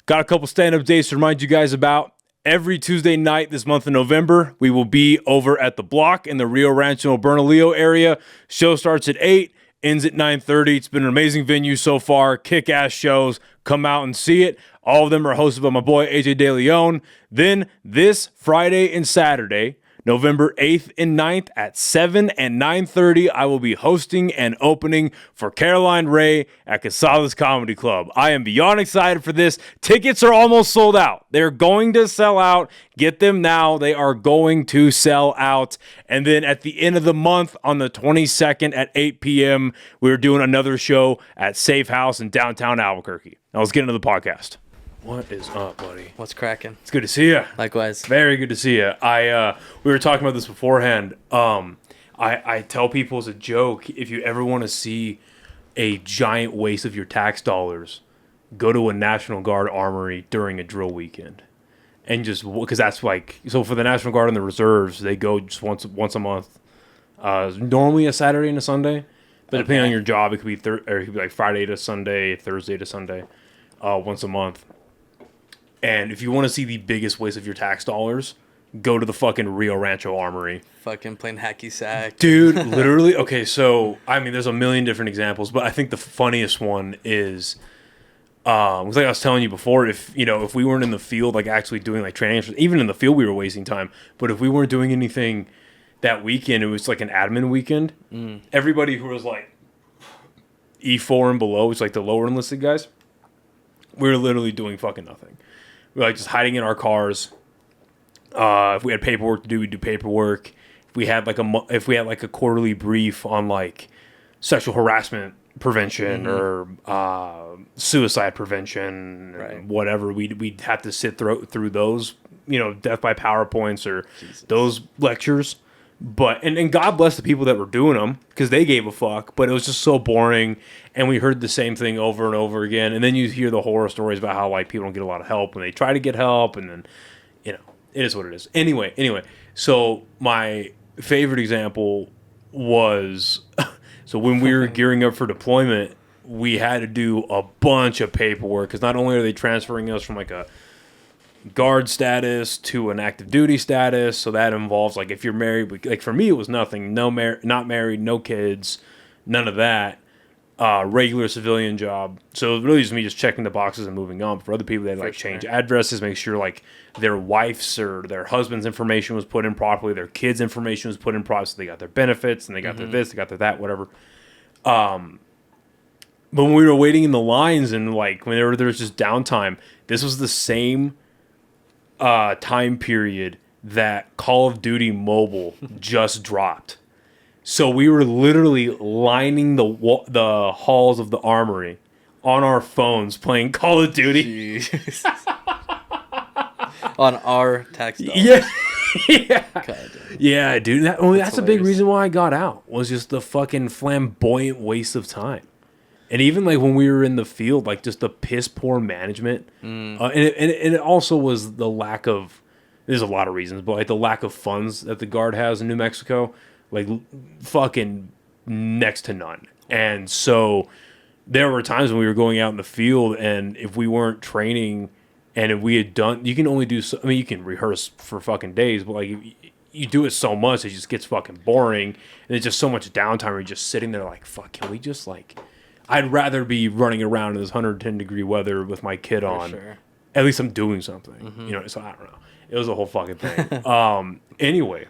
Got a couple stand-up dates to remind you guys about. Every Tuesday night this month of November, we will be over at The Block in the Rio Rancho Bernalillo area. Show starts at 8, ends at 9:30. It's been an amazing venue so far. Kick-ass shows. Come out and see it. All of them are hosted by my boy, AJ De Leon. Then this Friday and Saturday, November 8th and 9th at 7 and 9:30, I will be hosting and opening for Caroline Ray at Casadas Comedy Club. I am beyond excited for this. Tickets are almost sold out. They're going to sell out. Get them now. They are going to sell out. And then at the end of the month, on the 22nd at 8 p.m., we're doing another show at Safe House in downtown Albuquerque. Now let's get into the podcast. What is up, buddy? What's cracking? It's good to see you. Likewise. Very good to see you. We were talking about this beforehand. I tell people as a joke, if you ever want to see a giant waste of your tax dollars, go to a National Guard armory during a drill weekend. And just, because that's like, so for the National Guard and the reserves, they go just once a month. Normally a Saturday and a Sunday. But depending on your job, it could be like Friday to Sunday, Thursday to Sunday, once a month. And if you want to see the biggest waste of your tax dollars, go to the fucking Rio Rancho Armory. Fucking playing hacky sack. Dude, literally. Okay, so, I mean, there's a million different examples, but I think the funniest one is, like I was telling you before, if we weren't in the field, like actually doing like training, even in the field we were wasting time, but if we weren't doing anything that weekend, it was like an admin weekend. Everybody who was like E4 and below, it's like the lower enlisted guys, we were literally doing fucking nothing. We were like just hiding in our cars. If we had paperwork to do, we'd do paperwork. If we had like a quarterly brief on like sexual harassment prevention or suicide prevention, or whatever, we'd have to sit through those, death by PowerPoints or those lectures. But and God bless the people that were doing them because they gave a fuck. But it was just so boring, and we heard the same thing over and over again. And then you hear the horror stories about how like people don't get a lot of help when they try to get help, and then it is what it is. Anyway, so my favorite example was so when we were gearing up for deployment, we had to do a bunch of paperwork because not only are they transferring us from like a guard status to an active duty status, so that involves like if you're married, like for me it was nothing, not married, no kids, none of that, regular civilian job. So it really just me just checking the boxes and moving on. But for other people, they like change addresses, make sure like their wife's or their husband's information was put in properly, their kids' information was put in properly, so they got their benefits and they got their this, they got their that, whatever. But when we were waiting in the lines and like whenever there was just downtime, this was the same time period that Call of Duty Mobile just dropped. So we were literally lining the halls of the armory on our phones playing Call of Duty. On our tax dollars. Yeah. Yeah, dude. That's a big reason why I got out, was just the fucking flamboyant waste of time. And even like when we were in the field, like just the piss poor management, and it also was the lack of. There's a lot of reasons, but like the lack of funds that the Guard has in New Mexico, like fucking next to none. And so there were times when we were going out in the field, and if we weren't training, and if we had done, you can only do. I mean, you can rehearse for fucking days, but like you do it so much, it just gets fucking boring, and there's just so much downtime where you're just sitting there like, fuck, can we just like. I'd rather be running around in this 110-degree weather with my kid on. Sure. At least I'm doing something. So I don't know. It was a whole fucking thing. Anyway,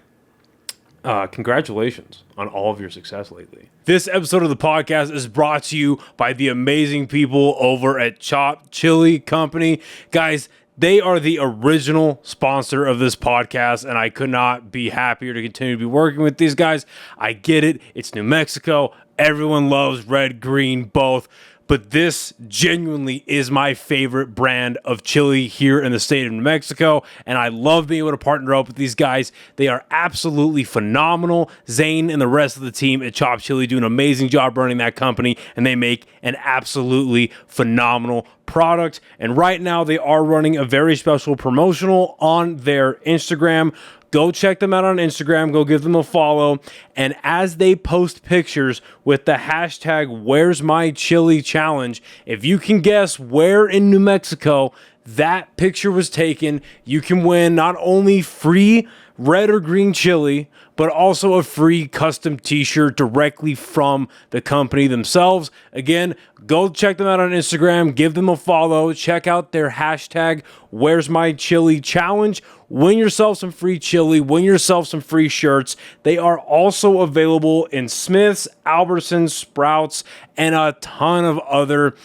congratulations on all of your success lately. This episode of the podcast is brought to you by the amazing people over at Chop Chili Company. Guys, they are the original sponsor of this podcast, and I could not be happier to continue to be working with these guys. I get it. It's New Mexico. Everyone loves red, green, both. But this genuinely is my favorite brand of chili here in the state of New Mexico, and I love being able to partner up with these guys. They are absolutely phenomenal. Zane and the rest of the team at Chop Chili do an amazing job running that company, and they make an absolutely phenomenal product. And right now, they are running a very special promotional on their Instagram. Go check them out on Instagram. Go give them a follow. And as they post pictures with the hashtag Where's My Chili Challenge, if you can guess where in New Mexico that picture was taken, you can win not only free red or green chili, but also a free custom t-shirt directly from the company themselves. Again, go check them out on Instagram, give them a follow, check out their hashtag Where's My Chili Challenge. Win yourself some free chili, win yourself some free shirts. They are also available in Smith's, Albertsons, Sprouts, and a ton of other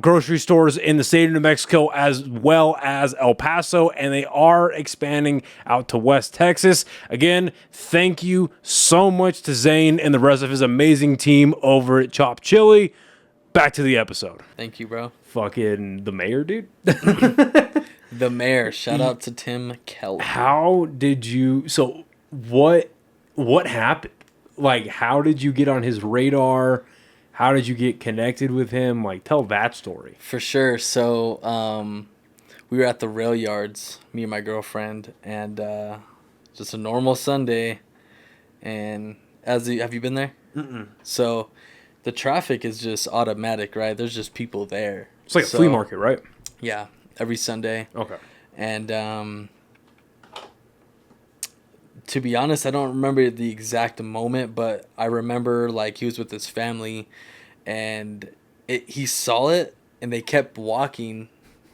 grocery stores in the state of New Mexico, as well as El Paso, and they are expanding out to West Texas. Again, thank you so much to Zane and the rest of his amazing team over at Chop Chili. Back to the episode. Thank you, bro. Fucking the mayor, dude. The mayor. Shout out to Tim Keller. How did you... So, what happened? Like, how did you get on his radar? How did you get connected with him? Like, tell that story. For sure. So, we were at the rail yards, me and my girlfriend, and just a normal Sunday. And have you been there? Mm-mm. So, the traffic is just automatic, right? There's just people there. It's like a flea market, right? Yeah, every Sunday. Okay. And to be honest, I don't remember the exact moment, but I remember like he was with his family, and he saw it, and they kept walking,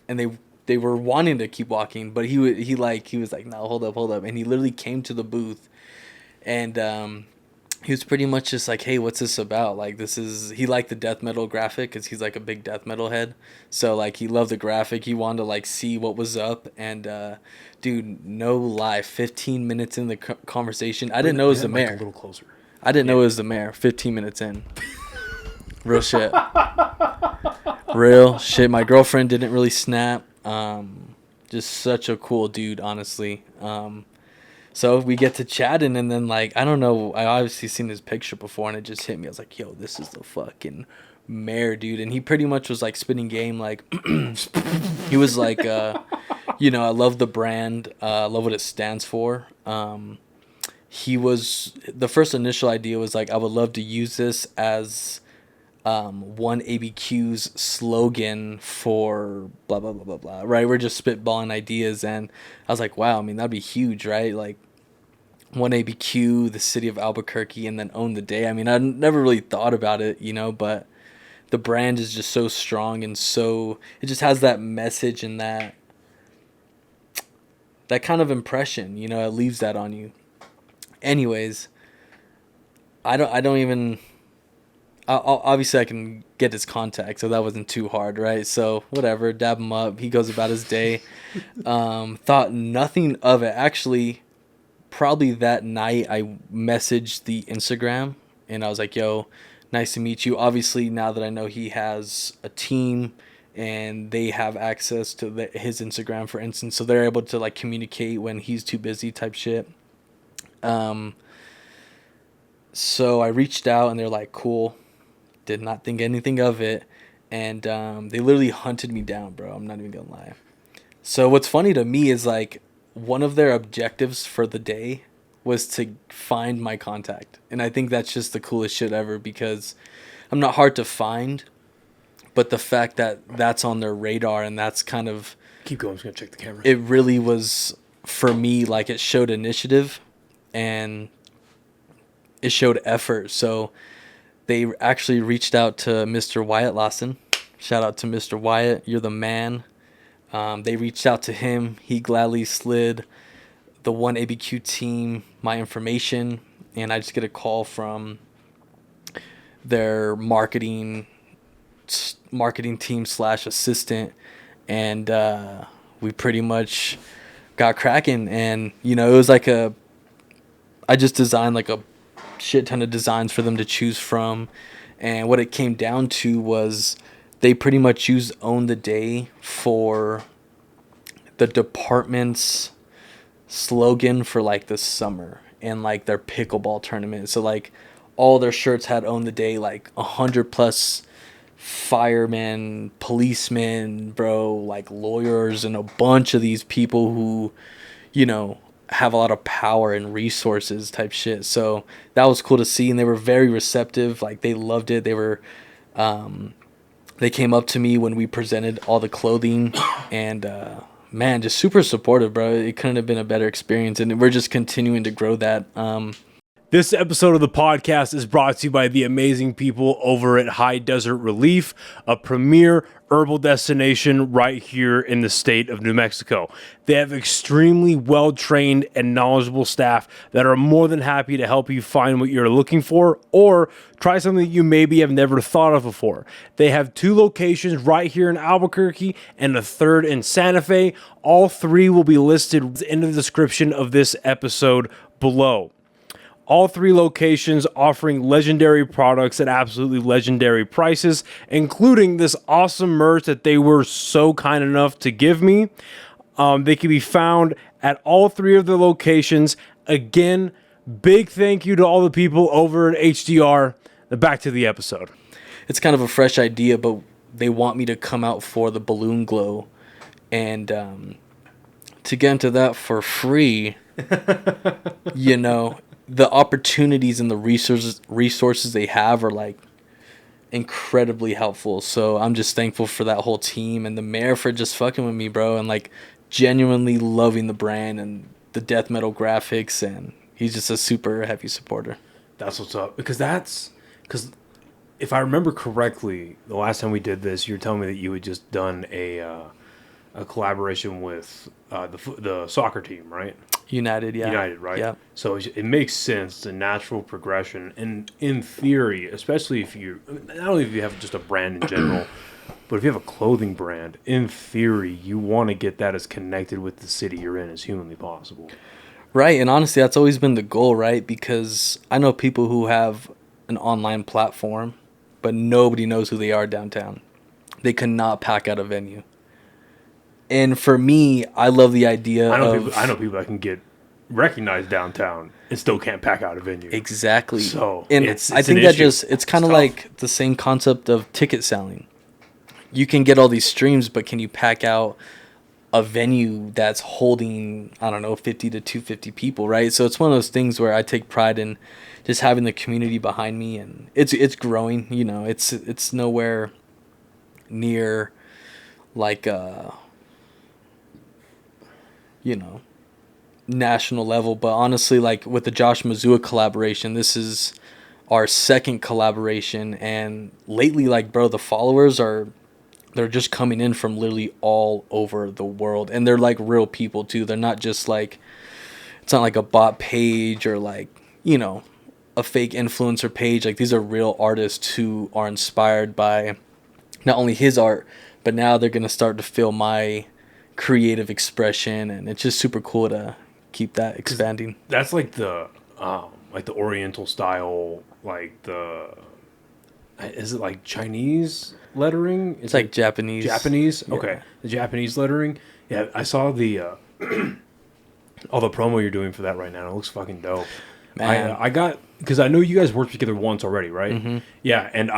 and they were wanting to keep walking, but he was like, no, hold up, and he literally came to the booth, and he was pretty much just like, hey, what's this about? Like, he liked the death metal graphic because he's like a big death metal head. So like he loved the graphic. He wanted to like see what was up. And dude, no lie, 15 minutes in the conversation, I didn't know it was the mayor. A little closer. I didn't know it was the mayor. 15 minutes in. Real shit. Real shit. My girlfriend didn't really snap. Just such a cool dude, honestly. So we get to chatting, and then, like, I don't know, I obviously seen his picture before, and it just hit me. I was like, yo, this is the fucking mayor, dude. And he pretty much was, like, spitting game. Like, he was like, I love the brand. I love what it stands for. The first initial idea was, like, I would love to use this as one ABQ's slogan for blah, blah, blah, blah, blah, right? We're just spitballing ideas, and I was like, wow, I mean, that'd be huge, right? Like, one ABQ, the city of Albuquerque, and then own the day. I mean, I never really thought about it, but the brand is just so strong, and so it just has that message and that kind of impression, it leaves that on you. Anyways, obviously I can get his contact, so that wasn't too hard, right? So whatever, dab him up. He goes about his day. Thought nothing of it. Actually, probably that night I messaged the Instagram, and I was like, yo, nice to meet you. Obviously, now that I know he has a team and they have access to his Instagram, for instance, so they're able to like communicate when he's too busy type shit. So I reached out, and they're like, cool. Did not think anything of it. And they literally hunted me down, bro. I'm not even gonna lie. So what's funny to me is like one of their objectives for the day was to find my contact. And I think that's just the coolest shit ever, because I'm not hard to find, but the fact that that's on their radar, and that's kind of... Keep going, I'm just gonna check the camera. It really was, for me, like it showed initiative, and it showed effort. So they actually reached out to Mr. Wyatt Lawson. Shout out to Mr. Wyatt. You're the man. They reached out to him. He gladly slid the one ABQ team my information, and I just get a call from their marketing team / assistant, and we pretty much got cracking. And it was like I just designed like a shit ton of designs for them to choose from, and what it came down to was they pretty much used Own the Day for the department's slogan for like the summer and like their pickleball tournament. So like all their shirts had Own the Day, like 100+ firemen, policemen, bro, like lawyers, and a bunch of these people who have a lot of power and resources type shit. So that was cool to see, and they were very receptive. Like they loved it. They were They came up to me when we presented all the clothing, and man, just super supportive, bro. It couldn't have been a better experience, and we're just continuing to grow that. This episode of the podcast is brought to you by the amazing people over at High Desert Relief, a premier herbal destination right here in the state of New Mexico. They have extremely well-trained and knowledgeable staff that are more than happy to help you find what you're looking for or try something that you maybe have never thought of before. They have 2 locations right here in Albuquerque and a 3rd in Santa Fe. All 3 will be listed in the description of this episode below. All 3 locations offering legendary products at absolutely legendary prices, including this awesome merch that they were so kind enough to give me. They can be found at all 3 of the locations. Again, big thank you to all the people over at HDR. Back to the episode. It's kind of a fresh idea, but they want me to come out for the balloon glow. And to get into that for free, you know, the opportunities and the resources they have are like incredibly helpful. So I'm just thankful for that whole team and the mayor for just fucking with me, bro, and like genuinely loving the brand and the death metal graphics, and he's just a super heavy supporter. That's what's up. Because if I remember correctly, the last time we did this, you were telling me that you had just done a collaboration with the soccer team, right? United, right? Yeah. So it makes sense. It's a natural progression. And in theory, especially if you, not only if you have just a brand in general, but if you have a clothing brand, in theory, you want to get that as connected with the city you're in as humanly possible. Right. And honestly, that's always been the goal, right? Because I know people who have an online platform, but nobody knows who they are downtown. They cannot pack out a venue. And for me, I love the idea I know people that can get recognized downtown and still can't pack out a venue. Exactly. So and it's I think that it's kind of like the same concept of ticket selling. You can get all these streams, but can you pack out a venue that's holding, I don't know, 50 to 250 people, right? So it's one of those things where I take pride in just having the community behind me, and it's growing. You know, it's nowhere near like you know, national level, but honestly, like with the Josh Mazua collaboration, this is our 2nd collaboration, and lately, like, bro, the followers they're just coming in from literally all over the world, and they're like real people too. They're not just like, it's not like a bot page or like, you know, a fake influencer page. Like, these are real artists who are inspired by not only his art, but now they're gonna start to feel my creative expression, and it's just super cool to keep that expanding. That's like the Oriental style, like is it like Chinese lettering? It's like Japanese. Japanese? Yeah. Okay. The Japanese lettering. Yeah, I saw the all the promo you're doing for that right now. It looks fucking dope. Man. I got, because I know you guys worked together once already, right? Mm-hmm. Yeah, and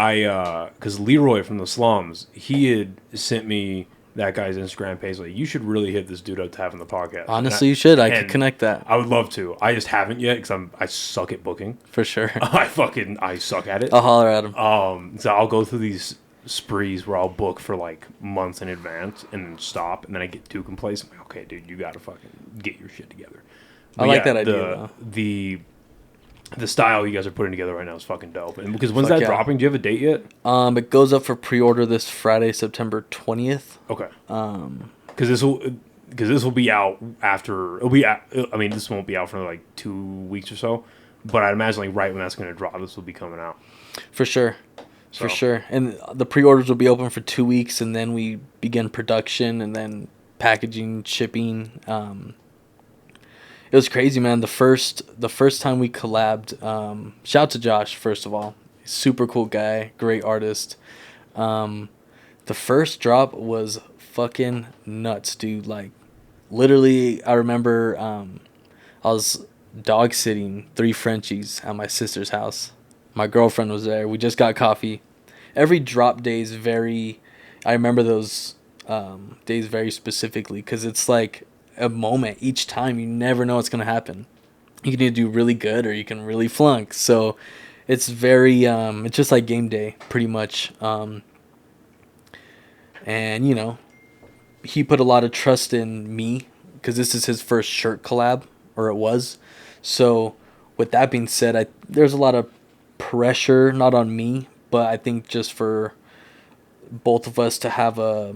because Leroy from the Slums, he had sent me that guy's Instagram page. Like, you should really hit this dude up to have on the podcast. Honestly, you should. I could connect that. I would love to. I just haven't yet because I suck at booking. For sure. I suck at it. I'll holler at him. So I'll go through these sprees where I'll book for like months in advance and then stop, and then I get too complacent. I'm like, okay, dude, you gotta fucking get your shit together. But I like that idea. The style you guys are putting together right now is fucking dope. And because when's that dropping? Do you have a date yet? It goes up for pre-order this Friday, September 20th. Okay. Because this will be out after. I mean, this won't be out for like 2 weeks or so. But I'd imagine like right when that's going to drop, this will be coming out. For sure. For sure. And the pre-orders will be open for 2 weeks, and then we begin production and then packaging, shipping. It was crazy, man. The first time we collabed, shout out to Josh, first of all. Super cool guy, great artist. The first drop was fucking nuts, dude. Like, literally, I remember I was dog sitting 3 Frenchies at my sister's house. My girlfriend was there. We just got coffee. Every drop day is I remember those days very specifically because it's like a moment each time. You never know what's going to happen. You can either do really good or you can really flunk. So it's very, it's just like game day, pretty much. And, you know, he put a lot of trust in me because this is his first shirt collab, or it was. So, with that being said, there's a lot of pressure, not on me, but I think just for both of us to have a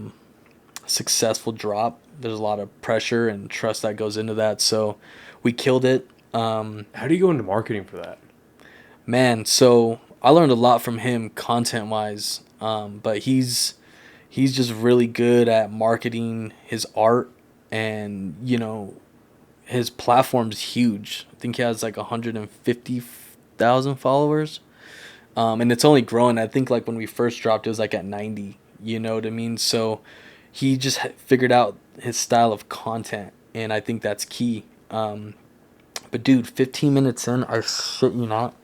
successful drop, there's a lot of pressure and trust that goes into that. So, we killed it. How do you go into marketing for that? Man, so I learned a lot from him content-wise, but he's just really good at marketing his art, and, you know, his platform's huge. I think he has like 150,000 followers, and it's only growing. I think like when we first dropped, it was like at 90. You know what I mean? So he just figured out his style of content, and I think that's key. But dude, 15 minutes in, I shit you not,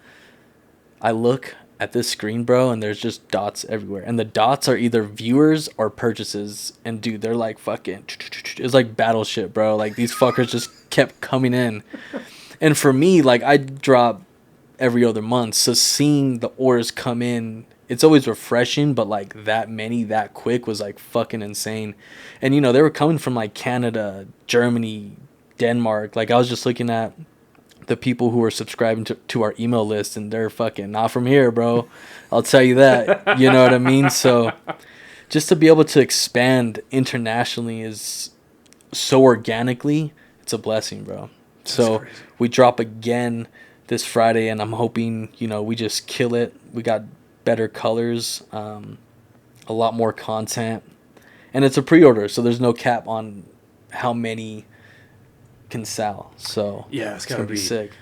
I look at this screen, bro, and there's just dots everywhere. And the dots are either viewers or purchases. And dude, they're like fucking, it's like Battleship, bro. Like these fuckers just kept coming in. And for me, like I drop every other month. So seeing the orders come in, it's always refreshing, but like that many that quick was like fucking insane. And you know, they were coming from like Canada, Germany, Denmark. Like I was just looking at the people who are subscribing to our email list, and they're fucking not from here, bro. I'll tell you that. You know what I mean? So just to be able to expand internationally is so organically, it's a blessing, bro. That's so crazy. We drop again this Friday, and I'm hoping, you know, we just kill it. We got better colors, a lot more content, and it's a pre-order, so there's no cap on how many can sell. So yeah, it's gotta be sick.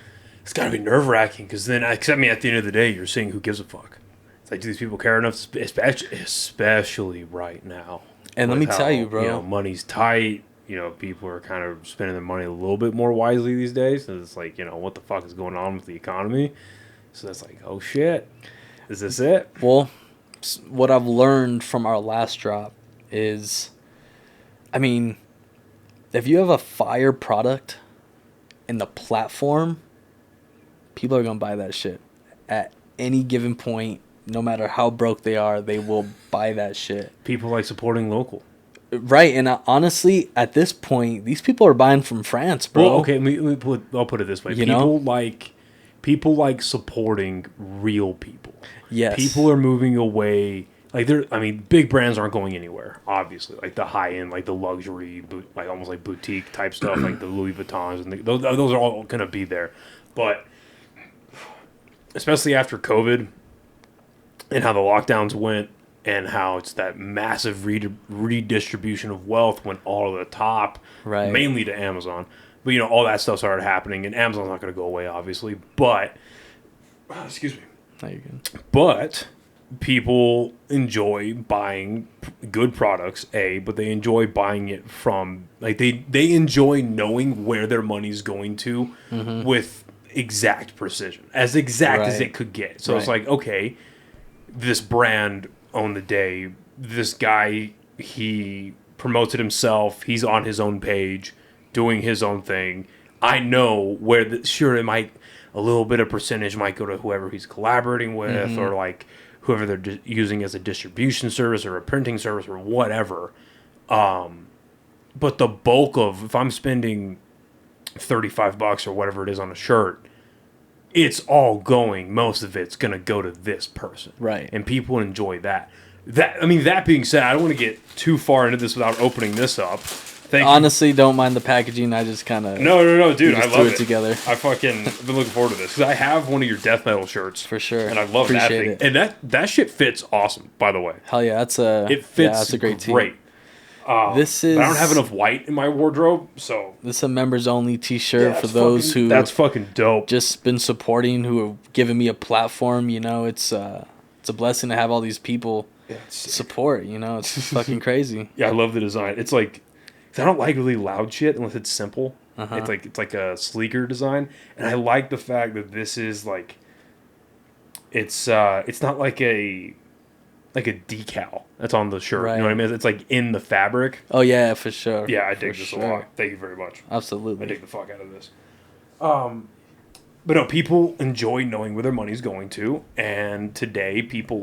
It's gotta be nerve-wracking, because then, except me, at the end of the day, you're seeing who gives a fuck. It's like, do these people care enough, especially right now? And let me tell you, bro, you know, money's tight. You know, people are kind of spending their money a little bit more wisely these days. And it's like, you know, what the fuck is going on with the economy? So that's like, oh shit, is this it? Well, what I've learned from our last drop is, I mean, if you have a fire product in the platform, people are going to buy that shit. At any given point, no matter how broke they are, they will buy that shit. People like supporting local. Right, and honestly, at this point, these people are buying from France, bro. Well, okay, I'll put it this way. People like supporting real people. Yes. People are moving away. Like, big brands aren't going anywhere, obviously. Like the high-end, like the luxury, like almost like boutique type stuff, like the Louis Vuittons, and those are all going to be there. But especially after COVID and how the lockdowns went and how it's that massive redistribution of wealth went all to the top, right, mainly to Amazon. But, you know, all that stuff started happening, and Amazon's not going to go away, obviously. But, excuse me. No, you're good. But people enjoy buying good products, but they enjoy buying it from, like, they enjoy knowing where their money's going to with exact precision, as exact as it could get. So it's like, okay, this brand owned the day, this guy, he promotes it himself, he's on his own page doing his own thing. I know where it might, a little bit of percentage might go to whoever he's collaborating with, or like whoever they're using as a distribution service or a printing service or whatever. But the bulk of, if I'm spending $35 or whatever it is on a shirt, it's all going, most of it's going to go to this person. Right. And people enjoy that. That being said, I don't want to get too far into this without opening this up. Honestly, don't mind the packaging. I just kind of... No, dude, I love it. Together. I fucking been looking forward to this, because I have one of your death metal shirts. For sure. And I love that thing. It. And that shit fits awesome, by the way. Hell yeah, that's a great team. Great. This is... But I don't have enough white in my wardrobe, so... This is a members-only t-shirt for those who... That's fucking dope. Just been supporting, who have given me a platform, you know. It's a blessing to have all these people support, you know. It's fucking crazy. Yeah, I love the design. It's like... I don't like really loud shit unless it's simple. It's like a sleeker design, and I like the fact that this is like... It's not like a decal that's on the shirt. Right. You know what I mean? It's like in the fabric. Oh yeah, for sure. Yeah, I dig this a lot. Thank you very much. Absolutely. I dig the fuck out of this. But no, people enjoy knowing where their money's going to, and today people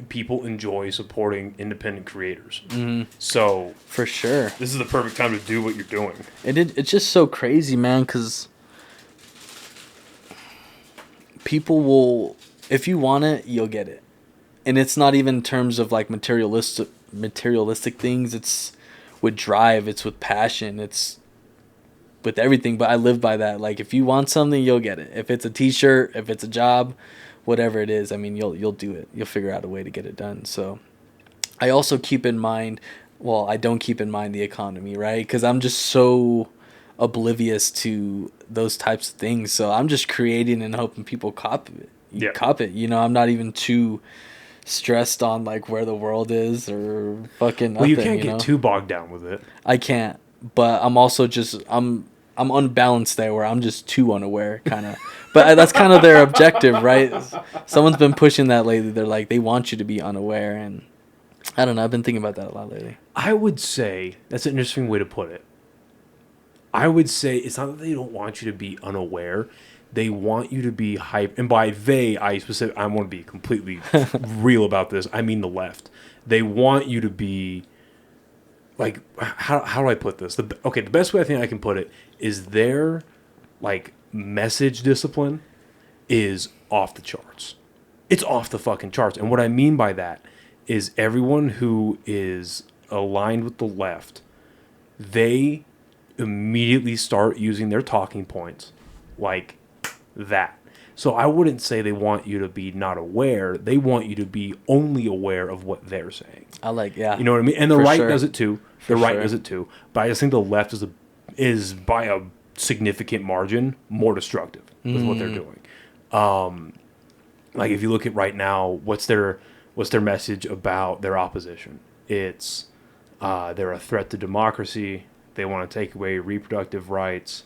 people enjoy supporting independent creators. Mm-hmm. So For sure. this is the perfect time to do what you're doing. It's just so crazy, man, because people will, if you want it, you'll get it. And it's not even in terms of like materialistic things. It's with drive, it's with passion, it's with everything. But I live by that. Like, if you want something, you'll get it. If it's a t-shirt, if it's a job, whatever it is, I mean, you'll do it. You'll figure out a way to get it done. So I also keep in mind, well, I don't keep in mind the economy, right? Because I'm just so oblivious to those types of things. So I'm just creating and hoping people cop it. Yeah. Cop it. You know, I'm not even too stressed on like where the world is or fucking nothing. Well, you can't know? get too bogged down with it. I can't. But I'm also just I'm unbalanced there where I'm just too unaware, kind of. But that's kind of their objective, right? Someone's been pushing that lately. They're like, they want you to be unaware, and I don't know. I've been thinking about that a lot lately. I would say that's an interesting way to put it. I would say it's not that they don't want you to be unaware. They want you to be hype. And by they, I want to be completely real about this. I mean the left. They want you to be, like, how do I put this? The best way I think I can put it is their, like, message discipline is off the charts. It's off the fucking charts. And what I mean by that is everyone who is aligned with the left, they immediately start using their talking points like that. So I wouldn't say they want you to be not aware. They want you to be only aware of what they're saying. Yeah. You know what I mean? And the right sure. does it too. The right does it too. But I just think the left is by a significant margin more destructive with what they're doing. Like if you look at right now, what's their message about their opposition? It's they're a threat to democracy. They want to take away reproductive rights.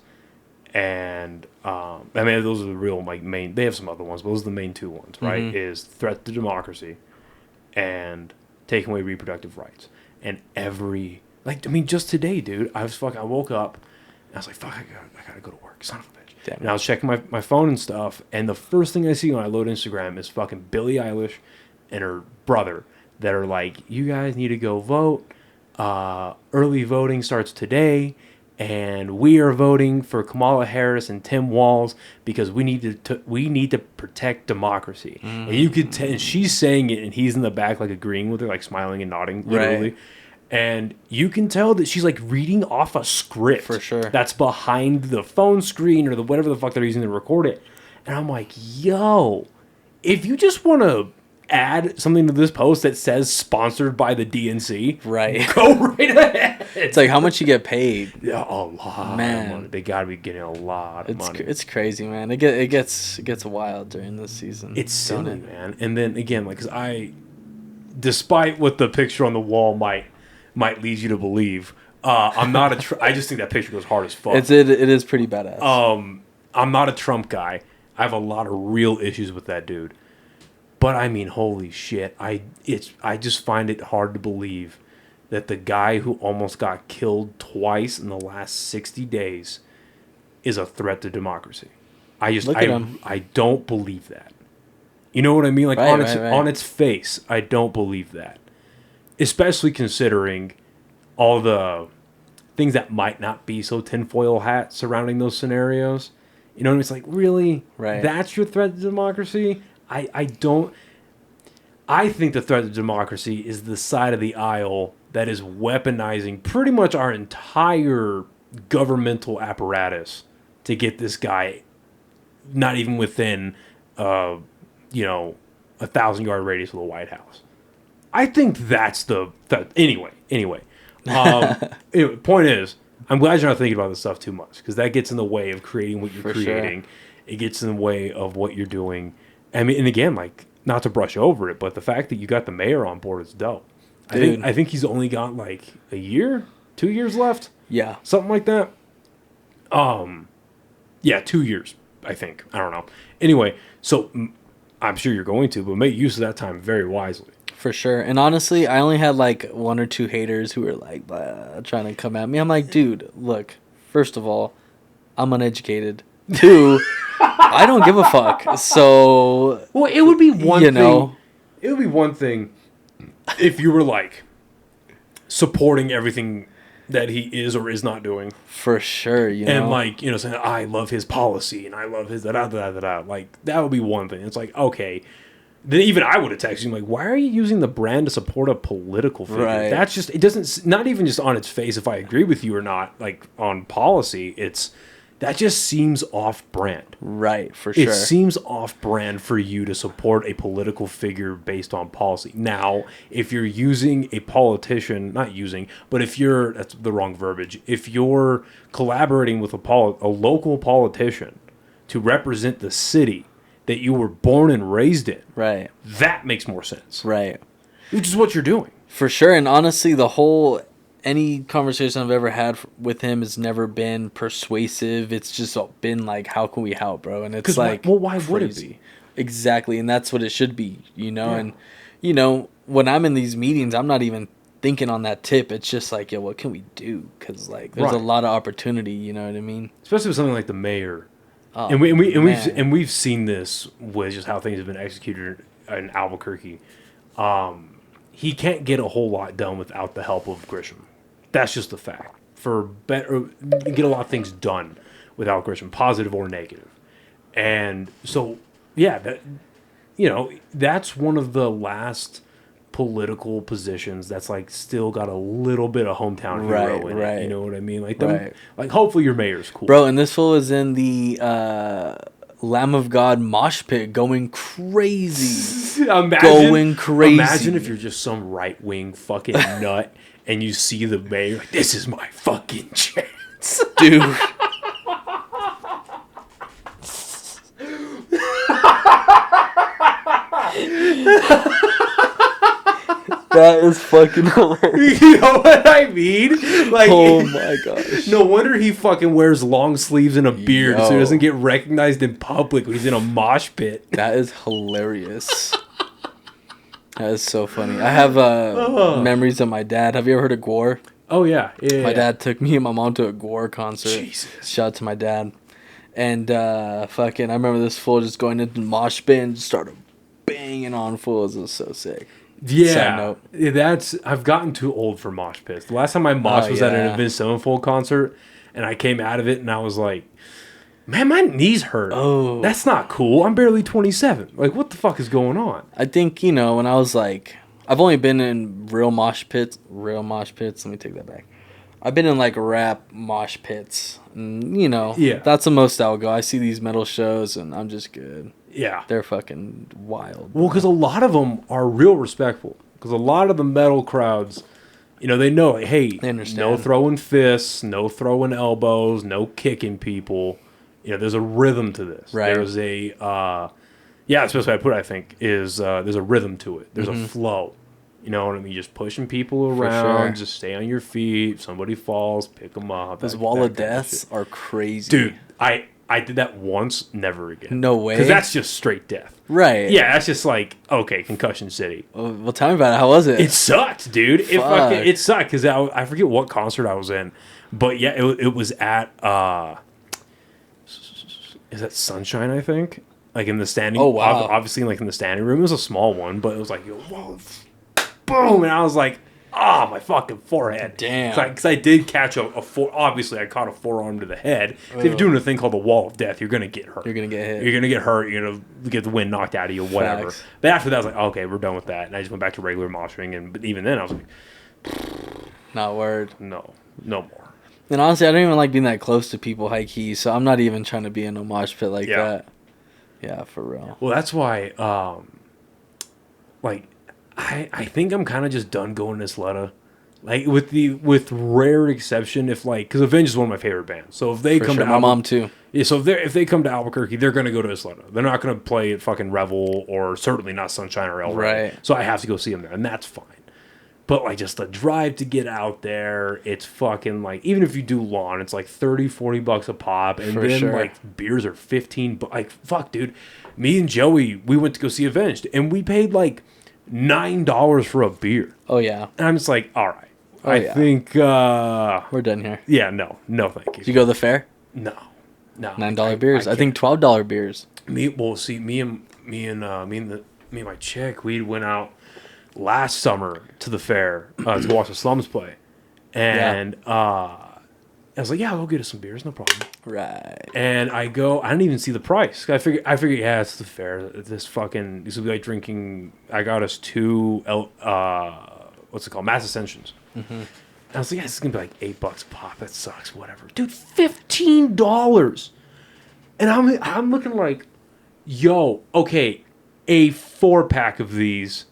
And I mean, those are the real main. They have some other ones, but those are the main two ones, right? Mm-hmm. Is threat to democracy and taking away reproductive rights. And just today, dude, I woke up and I was like, fuck, I gotta go to work, son of a bitch. Damn. And I was checking my phone and stuff, and the first thing I see when I load Instagram is fucking Billie Eilish and her brother that are like, you guys need to go vote. Early voting starts today. And we are voting for Kamala Harris and Tim Walz because we need to protect democracy. Mm. And you could tell, and she's saying it, and he's in the back like agreeing with her, like smiling and nodding, literally. Right. And you can tell that she's like reading off a script for sure that's behind the phone screen or the whatever the fuck they're using to record it. And I'm like, yo, if you just want to add something to this post that says sponsored by the DNC, right? Go right ahead. It's like how much you get paid. Yeah, a lot, man. Of money. They gotta be getting a lot of money. It's crazy, man. It gets wild during this season. It's silly, man. And then again, like, cause despite what the picture on the wall might lead you to believe, I'm not I just think that picture goes hard as fuck. It is pretty badass. I'm not a Trump guy. I have a lot of real issues with that dude. But I mean, holy shit! I just find it hard to believe that the guy who almost got killed twice in the last 60 days is a threat to democracy. I don't believe that. You know what I mean? Like on its face, I don't believe that. Especially considering all the things that might not be so tinfoil hat surrounding those scenarios. You know what I mean? It's like, really? Right. That's your threat to democracy? I think the threat to democracy is the side of the aisle that is weaponizing pretty much our entire governmental apparatus to get this guy not even within, 1,000-yard radius of the White House. I think that's anyway. Point is, I'm glad you're not thinking about this stuff too much because that gets in the way of creating what you're creating. Sure. It gets in the way of what you're doing. I mean, and again, like, not to brush over it, but the fact that you got the mayor on board is dope. I think he's only got like a year, 2 years left. Yeah, something like that. 2 years, I think. I don't know. Anyway, so I'm sure you're going to, but make use of that time very wisely. For sure. And honestly, I only had like one or two haters who were like trying to come at me. I'm like, dude, look, first of all, I'm uneducated. Two, I don't give a fuck. So, well, it would be one you thing. know. It would be one thing if you were like supporting everything that he is or is not doing. For sure, you know. And like, you know, saying I love his policy and I love his da da da da da. Like that would be one thing. It's like, okay. Then even I would have texted him like, why are you using the brand to support a political figure? Right. That's just, it doesn't, not even just on its face if I agree with you or not, like on policy, that just seems off-brand. Right, for It sure. seems off-brand for you to support a political figure based on policy. Now, if you're using a politician, not using, but if you're, that's the wrong verbiage, if you're collaborating with a local politician to represent the city that you were born and raised in, Right. that makes more sense. Right. Which is what you're doing. For sure. And honestly, any conversation I've ever had with him has never been persuasive. It's just been like, how can we help, bro? And it's like, why would it be? Exactly. And that's what it should be, you know? Yeah. And, you know, when I'm in these meetings, I'm not even thinking on that tip. It's just like, yo, what can we do? Because, like, there's a lot of opportunity, you know what I mean? Especially with something like the mayor. Oh, and we've seen this with just how things have been executed in Albuquerque. He can't get a whole lot done without the help of Grisham. That's just the fact. Get a lot of things done without Grisham, positive or negative. And so, yeah, that's one of the last political positions that's like still got a little bit of hometown hero in it. You know what I mean? Like, like hopefully your mayor's cool, bro. And this fool was in the Lamb of God mosh pit, going crazy. Going crazy. Imagine if you're just some right wing fucking nut and you see the mayor. Like, this is my fucking chance, dude. That is fucking hilarious. You know what I mean? Like, oh my gosh. No wonder he fucking wears long sleeves and a beard so he doesn't get recognized in public when he's in a mosh pit. That is hilarious. That is so funny. I have memories of my dad. Have you ever heard of Gore? Oh, yeah. My dad took me and my mom to a Gore concert. Jesus. Shout out to my dad. And I remember this fool just going into the mosh pit and just started banging on fools. It was so sick. Yeah, I've gotten too old for mosh pits. The last time I moshed was at an Avenged Sevenfold concert, and I came out of it and I was like, man, my knees hurt. Oh. That's not cool. I'm barely 27. Like, what the fuck is going on? I think, when I was like, I've only been in real mosh pits. Let me take that back. I've been in like rap mosh pits. And, that's the most I'll go. I see these metal shows and I'm just good. Yeah. They're fucking wild. Well, because a lot of them are real respectful. Because a lot of the metal crowds, they know, like, hey, they understand. No throwing fists, no throwing elbows, no kicking people. There's a rhythm to this. Right. There's a, that's the best way I put it, I think, is there's a rhythm to it. There's a flow. You know what I mean? Just pushing people around, just stay on your feet. If somebody falls, pick them up. Those wall of deaths are crazy. Dude, I did that once, never again. No way. Because that's just straight death. Right. Yeah, that's just like, okay, Concussion City. Well, tell me about it. How was it? It sucked, dude. It sucked because I forget what concert I was in. But yeah, it was at, is that Sunshine, I think? Like in the standing, obviously like in the standing room. It was a small one, but it was like, whoa, boom. And I was like, my fucking forehead. Damn. Because I did catch obviously I caught a forearm to the head. So if you're doing a thing called the wall of death, you're going to get hurt. You're going to get hit. You're going to get hurt. You're going to get the wind knocked out of you, whatever. Facts. But after that, I was like, okay, we're done with that. And I just went back to regular moshing. But even then, I was like, not word. No more. And honestly, I don't even like being that close to people high key, so I'm not even trying to be in a mosh pit like that. Yeah, for real. Well, that's why, I think I'm kind of just done going to Sletta. Like, with rare exception, if because Avenged is one of my favorite bands. So if they come to my mom too. Yeah, so if they come to Albuquerque, they're going to go to Sletta. They're not going to play at fucking Revel or certainly not Sunshine or El Rey. Right. So I have to go see them there, and that's fine. But, just the drive to get out there, it's fucking, even if you do lawn, it's, $30, $40 a pop. And then, beers are 15 bucks. Fuck, dude. Me and Joey, we went to go see Avenged, and we paid, $9 for a beer. Oh, yeah. And I'm just like, all right. I think... we're done here. Yeah, no, thank you. Did you go to the fair? No. No, $9 beers. I think $12 beers. Me and my chick, we went out last summer to the fair to watch the Slums play, and I was like, yeah, I'll go get us some beers, no problem. Right. And I didn't even see the price. I figured, yeah, it's the fair. This will be like drinking. I got us 2 what's it called, Mass Ascensions. Mm-hmm. And I was like, yeah, this is gonna be like $8 a pop. That sucks. Whatever, dude. $15. And I'm looking like, yo, okay, a 4-pack of these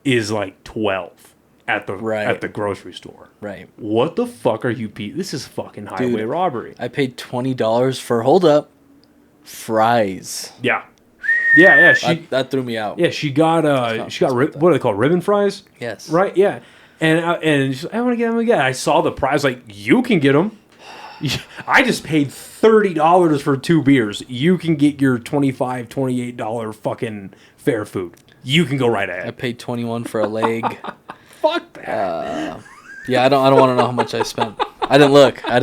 is like 12 at the grocery store. Right. What the fuck are you, Pete? This is fucking highway robbery. I paid $20 for, hold up, fries. Yeah. That threw me out. Yeah, she got what are they called? Ribbon fries? Yes. Right. Yeah. And she's like, I want to get them. I saw the price. Like, you can get them. I just paid $30 for 2 beers. You can get your $25, $28 fucking fair food. You can go right ahead. I paid $21 for a leg. Fuck that. Yeah, I don't want to know how much I spent. I didn't look. I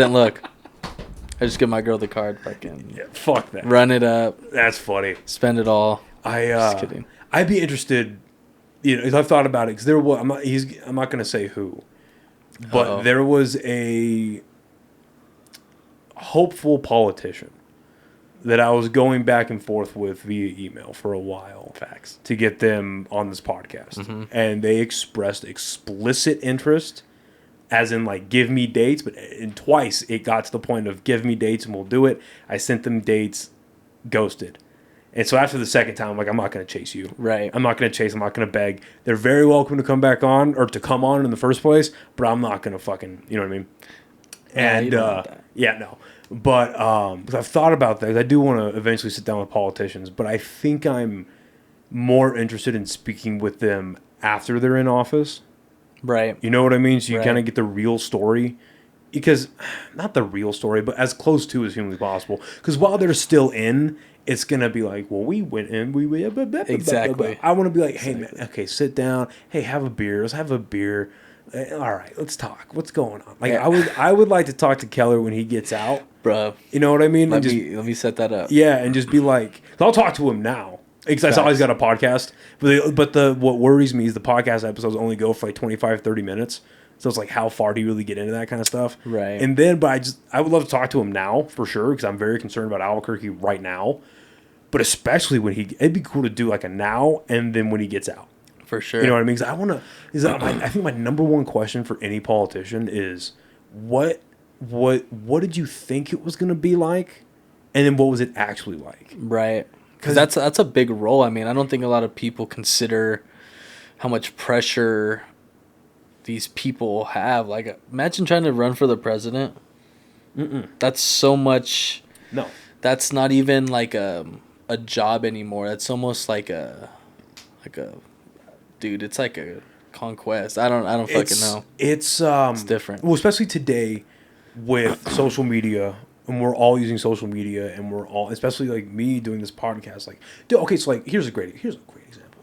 just give my girl the card. Fucking fuck that. Run it up. That's funny. Spend it all. Just kidding. I'd be interested. I've thought about it because there was. I'm not going to say who, but there was a hopeful politician that I was going back and forth with via email for a while. Facts. To get them on this podcast. Mm-hmm. And they expressed explicit interest, as in, like, give me dates. But twice it got to the point of give me dates and we'll do it. I sent them dates, ghosted. And so after the second time, I'm like, I'm not going to chase you. Right. I'm not going to chase. I'm not going to beg. They're very welcome to come back on or to come on in the first place, but I'm not going to fucking, you know what I mean? And, no. But because I've thought about that, I do want to eventually sit down with politicians, but I think I'm more interested in speaking with them after they're in office. Right. You know what I mean? So you kind of get the real story. Because, not the real story, but as close to as humanly possible. Because while they're still in, it's going to be like, well, we went in, Exactly. I want to be like, hey, man, okay, sit down. Hey, have a beer. Let's have a beer. All right, let's talk. What's going on? Like, I would like to talk to Keller when he gets out. Bro. You know what I mean? Let me set that up. Yeah, and just be like, I'll talk to him now. Because I saw he's got a podcast. But what worries me is the podcast episodes only go for like 25, 30 minutes. So it's like, how far do you really get into that kind of stuff? Right. And then, but I would love to talk to him now for sure, because I'm very concerned about Albuquerque right now. But especially when it'd be cool to do like a now and then when he gets out. For sure. You know what I mean? Because I think my number one question for any politician is, what did you think it was going to be like? And then what was it actually like? Right. Because that's a big role. I mean, I don't think a lot of people consider how much pressure these people have. Like, imagine trying to run for the president. Mm-mm. That's so much. No. That's not even like a job anymore. That's almost like a dude, it's like a conquest. I don't fucking know. It's different. Well, especially today with social media, and we're all using social media, and we're all, especially like me doing this podcast, like, dude, okay, so like here's a great example.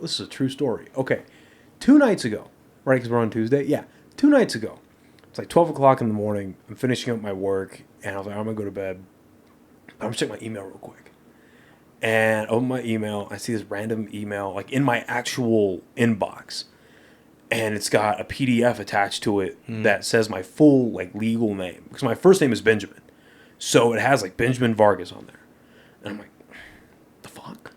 This is a true story. Okay. 2 nights ago, right, because we're on Tuesday? Yeah. 2 nights ago. It's like 12 o'clock in the morning. I'm finishing up my work, and I was like, I'm going to go to bed. I'm going to check my email real quick. And I open my email. I see this random email, like, in my actual inbox. And it's got a PDF attached to it that says my full, like, legal name. Because my first name is Benjamin. So it has, like, Benjamin Vargas on there. And I'm like, the fuck?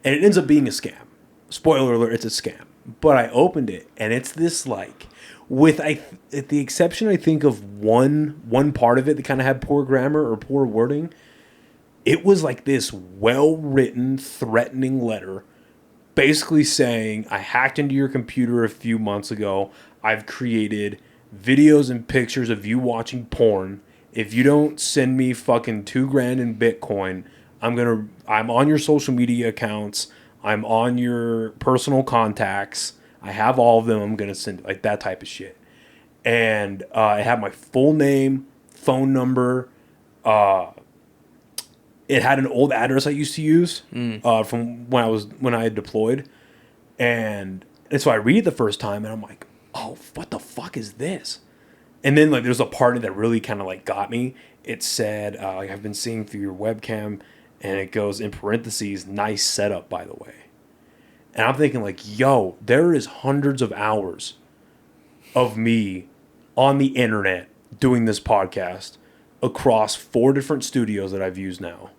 And it ends up being a scam. Spoiler alert, it's a scam. But I opened it, and it's this, like, with, at the exception, I think, of one part of it that kind of had poor grammar or poor wording, it was like this well-written, threatening letter basically saying, I hacked into your computer a few months ago. I've created videos and pictures of you watching porn. If you don't send me fucking $2,000 in Bitcoin, I'm on your social media accounts. I'm on your personal contacts. I have all of them. I'm going to send, like, that type of shit. And I have my full name, phone number. It had an old address I used to use from when I had deployed. And so I read it the first time, and I'm like, oh, what the fuck is this? And then like there's a part that really kind of like got me. It said like I've been seeing through your webcam, and it goes in parentheses, nice setup by the way. And I'm thinking like, yo, there is hundreds of hours of me on the internet doing this podcast across 4 different studios that I've used now.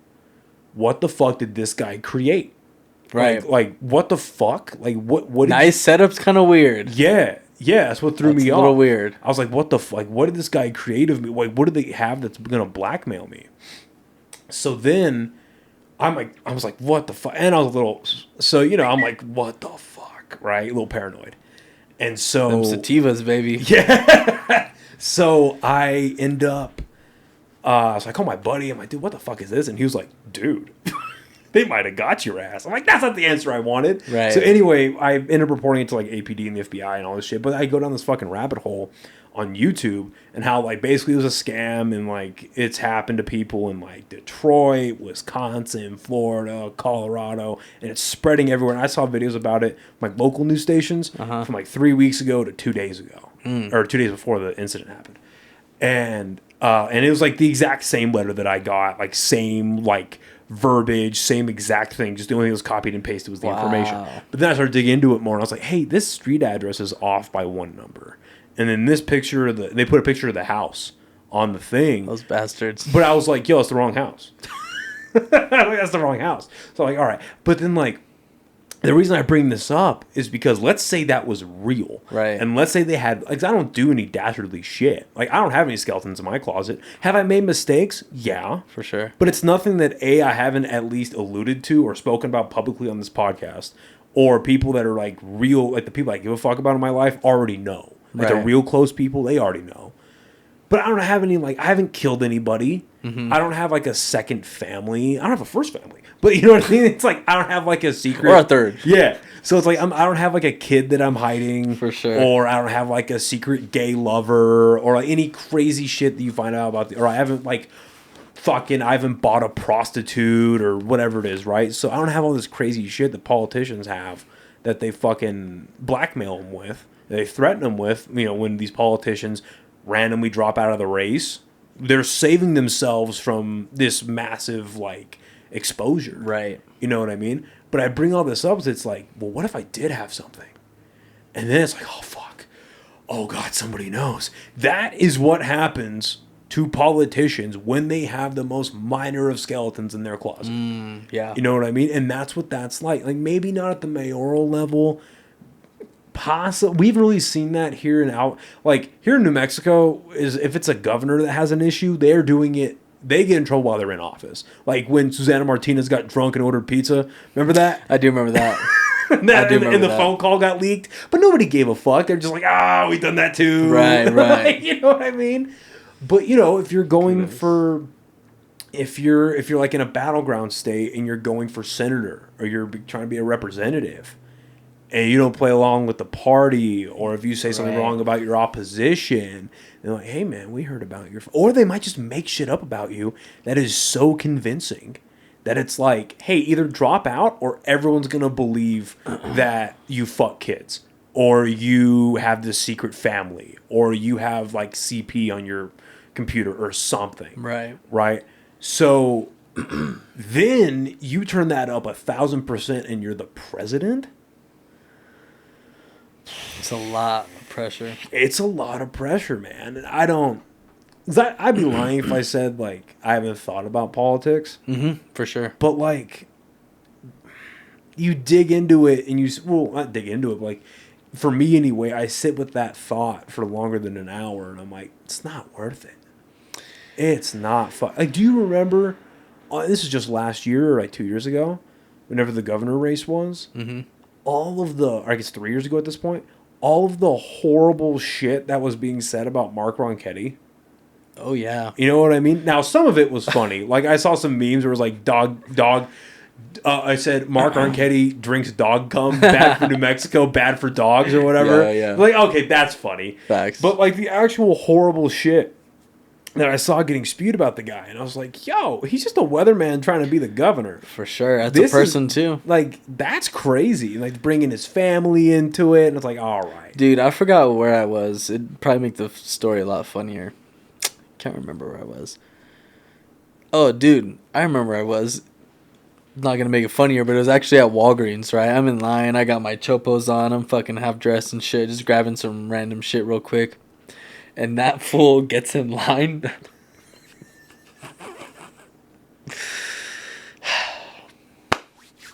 What the fuck did this guy create? Right. Like what the fuck? Like what nice setup's kind of weird. Yeah, that's what threw me off. A little weird. I was like, what the fuck? What did this guy create of me? Like, what did they have that's gonna blackmail me? So then I was like, what the fuck? And I was a little, so I'm like, what the fuck, right? A little paranoid. And so them sativas, baby. Yeah. So I end up, so I call my buddy. I'm like, dude, what the fuck is this? And he was like, dude, they might have got your ass. I'm like, that's not the answer I wanted. Right. So anyway, I ended up reporting it to like APD and the FBI and all this shit. But I go down this fucking rabbit hole on YouTube and how like basically it was a scam and like it's happened to people in like Detroit, Wisconsin, Florida, Colorado, and it's spreading everywhere. And I saw videos about it from like local news stations from like 3 weeks ago to 2 days ago, or 2 days before the incident happened. And it was like the exact same letter that I got, like same like verbiage, same exact thing. Just the only thing that was copied and pasted was the information. But then I started digging into it more, and I was like, hey, this street address is off by 1 number. And then this picture, they put a picture of the house on the thing. Those bastards. But I was like, yo, it's the wrong house. That's the wrong house. So I'm like, all right. But then like, the reason I bring this up is because let's say that was real. Right. And let's say they had, like, I don't do any dastardly shit. Like, I don't have any skeletons in my closet. Have I made mistakes? Yeah. For sure. But it's nothing that, A, I haven't at least alluded to or spoken about publicly on this podcast. Or people that are, like, real, like, the people I give a fuck about in my life already know. Like, the real close people, they already know. But I don't have any, like, I haven't killed anybody. Mm-hmm. I don't have, like, a second family. I don't have a first family. But you know what I mean? It's like, I don't have, like, a secret. Or a third. Yeah. So it's like, I don't have, like, a kid that I'm hiding. For sure. Or I don't have, like, a secret gay lover. Or, like, any crazy shit that you find out about. Or I haven't, like, I haven't bought a prostitute or whatever it is, right? So I don't have all this crazy shit that politicians have that they fucking blackmail them with. They threaten them with, when these politicians randomly drop out of the race. They're saving themselves from this massive, like, exposure. Right. You know what I mean? But I bring all this up because it's like, well, what if I did have something? And then it's like, oh, fuck. Oh, God, somebody knows. That is what happens to politicians when they have the most minor of skeletons in their closet. Yeah. You know what I mean? And that's what that's like. Like, maybe not at the mayoral level. We've really seen that here here in New Mexico. Is if it's a governor that has an issue, they're doing it. They get in trouble while they're in office. Like when Susana Martinez got drunk and ordered pizza. Remember that? I do remember that. And the phone call got leaked, but nobody gave a fuck. They're just like, we've done that too. Right. You know what I mean? But if you're going for, if you're like in a battleground state and you're going for senator or you're trying to be a representative, and you don't play along with the party, or if you say something wrong about your opposition, they're like, hey, man, we heard about your... Or they might just make shit up about you that is so convincing that it's like, hey, either drop out or everyone's going to believe that you fuck kids, or you have this secret family, or you have, like, CP on your computer or something. Right? So then you turn that up 1,000% and you're the president? It's a lot of pressure. It's a lot of pressure, man. And I'd be lying if I said, like, I haven't thought about politics. Mm-hmm, for sure. But, like, you dig into it and not dig into it, but, like, for me anyway, I sit with that thought for longer than an hour and I'm like, it's not worth it. It's not fun. Like, do you remember, this is just last year or like 2 years ago, whenever the governor race was? Mm-hmm. Or I guess 3 years ago at this point, all of the horrible shit that was being said about Mark Ronchetti. Oh, yeah. You know what I mean? Now, some of it was funny. Like, I saw some memes where it was like, I said, Mark Ronchetti drinks dog cum, bad for New Mexico, bad for dogs or whatever. Yeah. Like, okay, that's funny. Facts. But, like, the actual horrible shit that I saw getting spewed about the guy, and I was like, yo, he's just a weatherman trying to be the governor. For sure. That's a person, too. Like, that's crazy. Like, bringing his family into it, and it's like, all right. Dude, I forgot where I was. It'd probably make the story a lot funnier. Can't remember where I was. Oh, dude, I remember where I was. Not going to make it funnier, but it was actually at Walgreens, right? I'm in line. I got my chopos on. I'm fucking half dressed and shit. Just grabbing some random shit real quick. And that fool gets in line.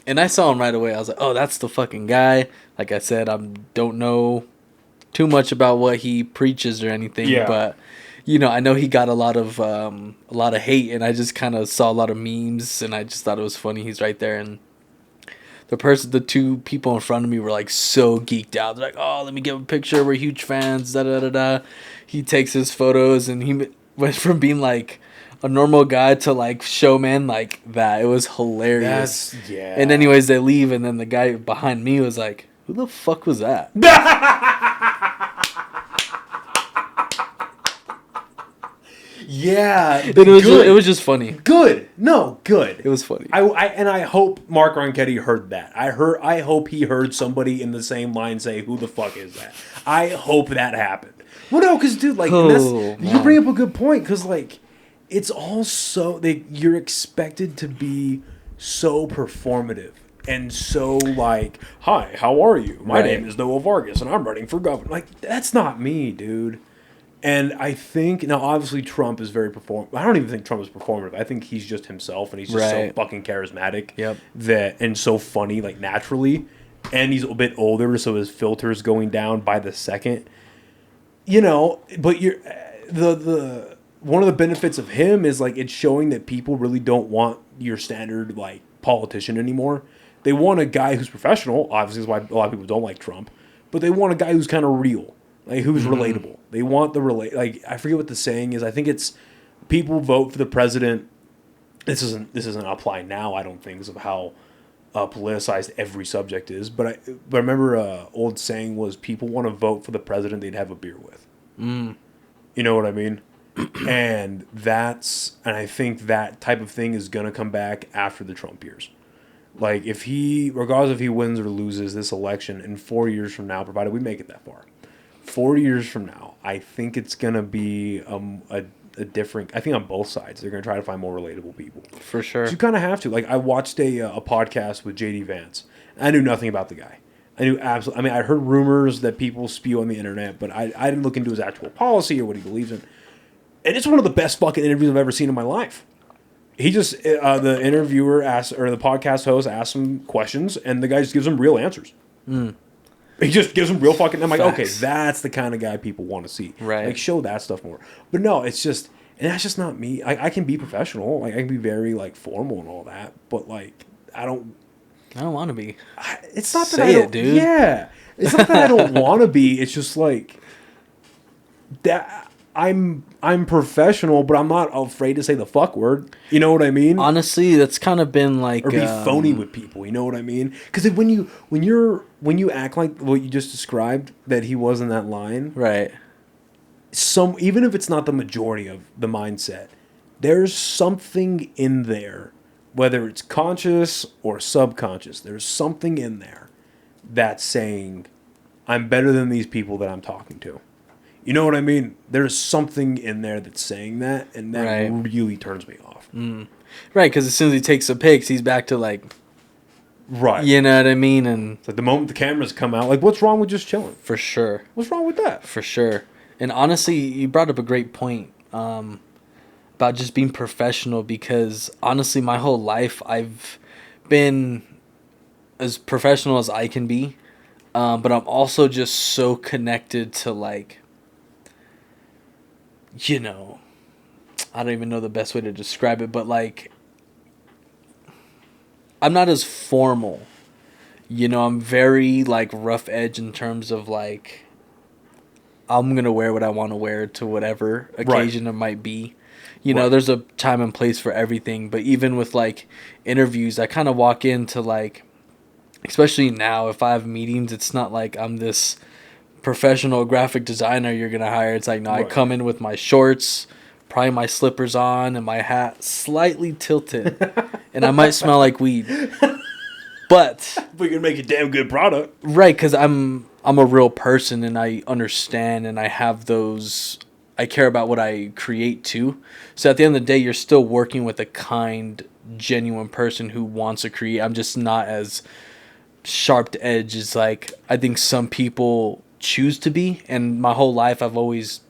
And I saw him right away. I was like, oh, that's the fucking guy. Like I said, I don't know too much about what he preaches or anything. Yeah. But, you know, I know he got a lot of hate. And I just kind of saw a lot of memes. And I just thought it was funny. He's right there. And the two people in front of me were like so geeked out. They're like, oh, let me get a picture. We're huge fans. Da da da da. He takes his photos, and he went from being like a normal guy to like showman like that. It was hilarious. Yeah. And anyways, they leave, and then the guy behind me was like, who the fuck was that? Yeah, It was just funny. Good. No, good. It was funny. I hope Mark Ronchetti heard that. I hope he heard somebody in the same line say, "Who the fuck is that?" I hope that happened. Well, no, because dude, like, you bring up a good point, because like, it's all so you're expected to be so performative and so like, "Hi, how are you? My name is Noah Vargas, and I'm running for governor." Like, that's not me, dude. And I think, now obviously Trump is very performative. I don't even think Trump is performative. I think he's just himself, and he's just so fucking charismatic. And so funny, like, naturally. And he's a bit older, so his filter's going down by the second. You know, but the one of the benefits of him is, like, it's showing that people really don't want your standard, like, politician anymore. They want a guy who's professional. Obviously, that's why a lot of people don't like Trump. But they want a guy who's kind of real. Like, who's relatable. They want the like, I forget what the saying is. I think it's people vote for the president. This isn't applying now, I don't think, because of how politicized every subject is. But I remember old saying was, people want to vote for the president they'd have a beer with. You know what I mean? And I think that type of thing is going to come back after the Trump years. Like, regardless if he wins or loses this election, in 4 years from now, provided we make it that far, 4 years from now, I think it's going to be a different... I think on both sides, they're going to try to find more relatable people. For sure. So you kind of have to. Like, I watched a podcast with J.D. Vance. I knew nothing about the guy. I knew absolutely... I mean, I heard rumors that people spew on the internet, but I didn't look into his actual policy or what he believes in. And it's one of the best fucking interviews I've ever seen in my life. He just... the interviewer asked... Or the podcast host asked him questions, and the guy just gives him real answers. He just gives them real fucking... I'm like, okay, that's the kind of guy people want to see. Right. Like, show that stuff more. But no, it's just... And that's just not me. I can be professional. Like, I can be very, like, formal and all that. But, like, I don't want to be. It's not that I don't... Dude. Yeah. It's not that I don't want to be. It's just, like... that I'm professional, but I'm not afraid to say the fuck word. You know what I mean? Honestly, that's kind of been like... Or be phony with people, you know what I mean? Because when you act like what you just described, that he was in that line... Right. Even if it's not the majority of the mindset, there's something in there, whether it's conscious or subconscious, there's something in there that's saying, I'm better than these people that I'm talking to. You know what I mean? There's something in there that's saying that, and that really turns me off. Right, because as soon as he takes the pics, he's back to, like... Right. You know what I mean? And it's like the moment the cameras come out, like, what's wrong with just chilling? For sure. What's wrong with that? For sure. And honestly, you brought up a great point about just being professional, because honestly, my whole life, I've been as professional as I can be. But I'm also just so connected to, like... You know, I don't even know the best way to describe it, but like, I'm not as formal. You know, I'm very like rough edge in terms of like, I'm going to wear what I want to wear to whatever occasion it might be. You know, there's a time and place for everything, but even with like interviews, I kind of walk into like, especially now, if I have meetings, it's not like I'm this professional graphic designer you're gonna hire. It's like, no, I come in with my shorts, probably my slippers on and my hat slightly tilted, and I might smell like weed. But we can make a damn good product, right? Because I'm a real person, and I understand, and I have those. I care about what I create too. So at the end of the day, you're still working with a kind, genuine person who wants to create. I'm just not as sharp edge as like I think some people choose to be. And my whole life, I've always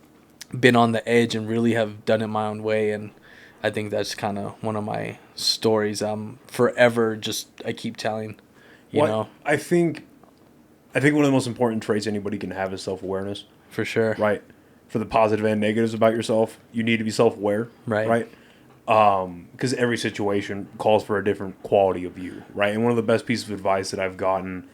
been on the edge and really have done it my own way. And I think that's kind of one of my stories. I'm forever I keep telling, you know. I think one of the most important traits anybody can have is self-awareness. For sure. Right. For the positive and negatives about yourself, you need to be self-aware. Right. Because every situation calls for a different quality of you. Right. And one of the best pieces of advice that I've gotten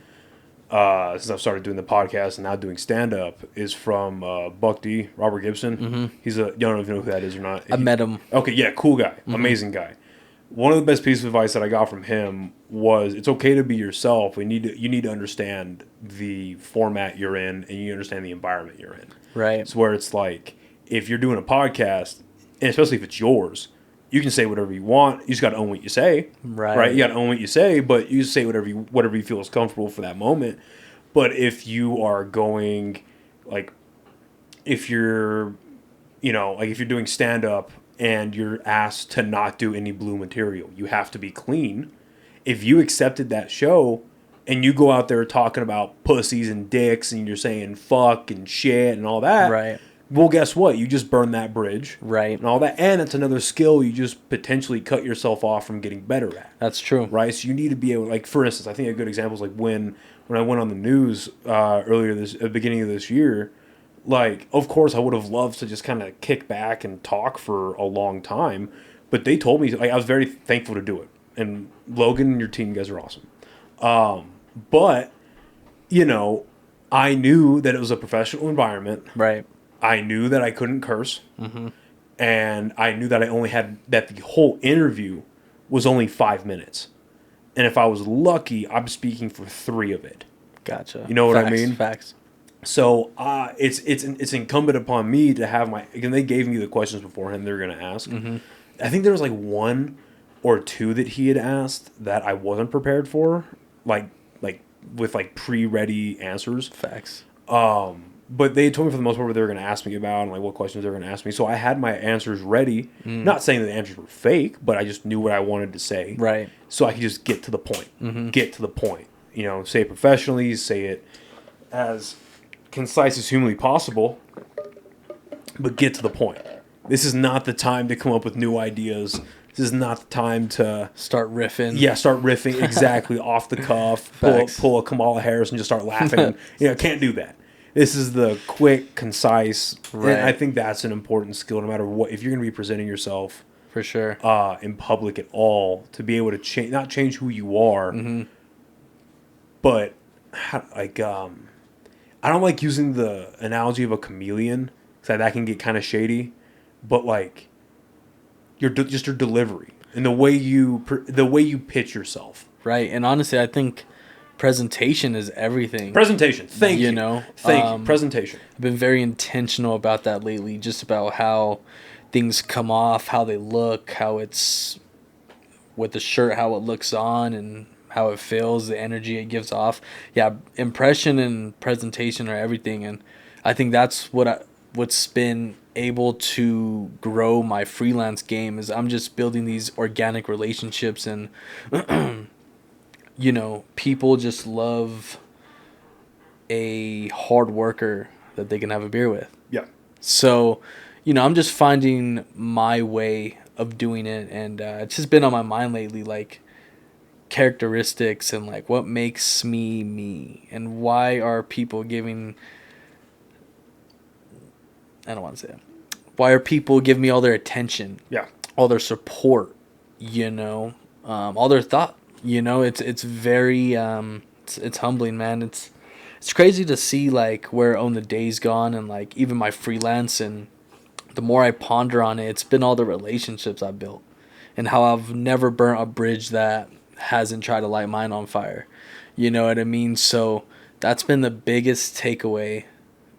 since I've started doing the podcast and now doing stand-up is from Blvd, Robert Gibson. Mm-hmm. He's you don't know if you know who that is or not. I met him. Okay, yeah, cool guy. Mm-hmm. Amazing guy. One of the best pieces of advice that I got from him was it's okay to be yourself. You need to understand the format you're in and you understand the environment you're in. Right. It's where it's like if you're doing a podcast, and especially if it's yours, you can say whatever you want. You just got to own what you say. Right. You got to own what you say, but you say whatever you feel is comfortable for that moment. But if you are going, like, if you're doing stand up and you're asked to not do any blue material, you have to be clean. If you accepted that show and you go out there talking about pussies and dicks and you're saying fuck and shit and all that, right. Well, guess what? You just burned that bridge. Right. And all that. And it's another skill you just potentially cut yourself off from getting better at. That's true. Right? So you need to be able, like, for instance, I think a good example is like when I went on the news at the beginning of this year, like, of course I would have loved to just kind of kick back and talk for a long time. But they told me, like, I was very thankful to do it. And Logan and your team, you guys are awesome. But, I knew that it was a professional environment. Right. I knew that I couldn't curse, mm-hmm. and I knew that that the whole interview was only 5 minutes, and if I was lucky, I'm speaking for 3 of it. Gotcha. You know what I mean? Facts. So it's incumbent upon me to have again. They gave me the questions beforehand they're going to ask. Mm-hmm. I think there was like 1 or 2 that he had asked that I wasn't prepared for, like with like pre-ready answers. Facts. But they told me for the most part what they were going to ask me about and like what questions they were going to ask me. So I had my answers ready. Not saying that the answers were fake, but I just knew what I wanted to say. Right. So I could just get to the point. Mm-hmm. Get to the point. Say it professionally, say it as concise as humanly possible, but get to the point. This is not the time to come up with new ideas. This is not the time to start riffing. Yeah, start riffing exactly off the cuff. Pull a Kamala Harris and just start laughing. Can't do that. This is the quick, concise. Right. And I think that's an important skill, no matter what. If you're going to be presenting yourself, for sure, in public at all, to be able to not change who you are, mm-hmm. but I don't like using the analogy of a chameleon because that can get kind of shady. But like, your delivery and the way you pitch yourself. Right, and honestly, I think presentation is everything. Presentation. Thank you. Thank you. Presentation. I've been very intentional about that lately, just about how things come off, how they look, how it's with the shirt, how it looks on, and how it feels, the energy it gives off. Yeah, impression and presentation are everything, and I think that's what's been able to grow my freelance game is I'm just building these organic relationships and people just love a hard worker that they can have a beer with. Yeah. So, I'm just finding my way of doing it, and it's just been on my mind lately, like characteristics and like what makes me me, and why are people giving... I don't want to say it. Why are people giving me all their attention? Yeah. All their support, all their thought. It's very it's humbling, man. It's crazy to see like where Own the Day's gone, and like even my freelance, and the more I ponder on it, it's been all the relationships I've built and how I've never burnt a bridge that hasn't tried to light mine on fire. You know what I mean? So that's been the biggest takeaway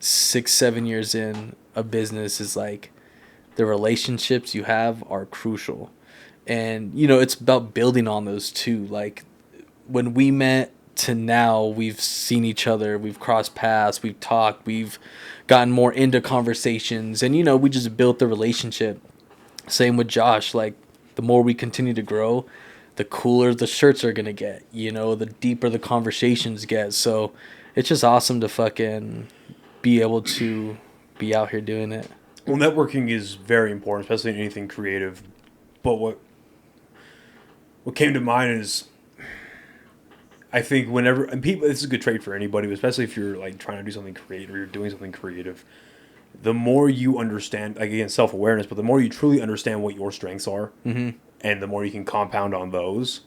6-7 years in a business, is like the relationships you have are crucial. And, you know, it's about building on those too. Like, when we met to now, we've seen each other, we've crossed paths, we've talked, we've gotten more into conversations, and, you know, we just built the relationship. Same with Josh. Like, the more we continue to grow, the cooler the shirts are going to get, you know, the deeper the conversations get. So it's just awesome to fucking be able to be out here doing it. Well, networking is very important, especially in anything creative. But what came to mind is, I think whenever, and people, this is a good trait for anybody, but especially if you're like trying to do something creative or you're doing something creative, the more you understand, like, again, self-awareness, but the more you truly understand what your strengths are, and the more you can compound on those,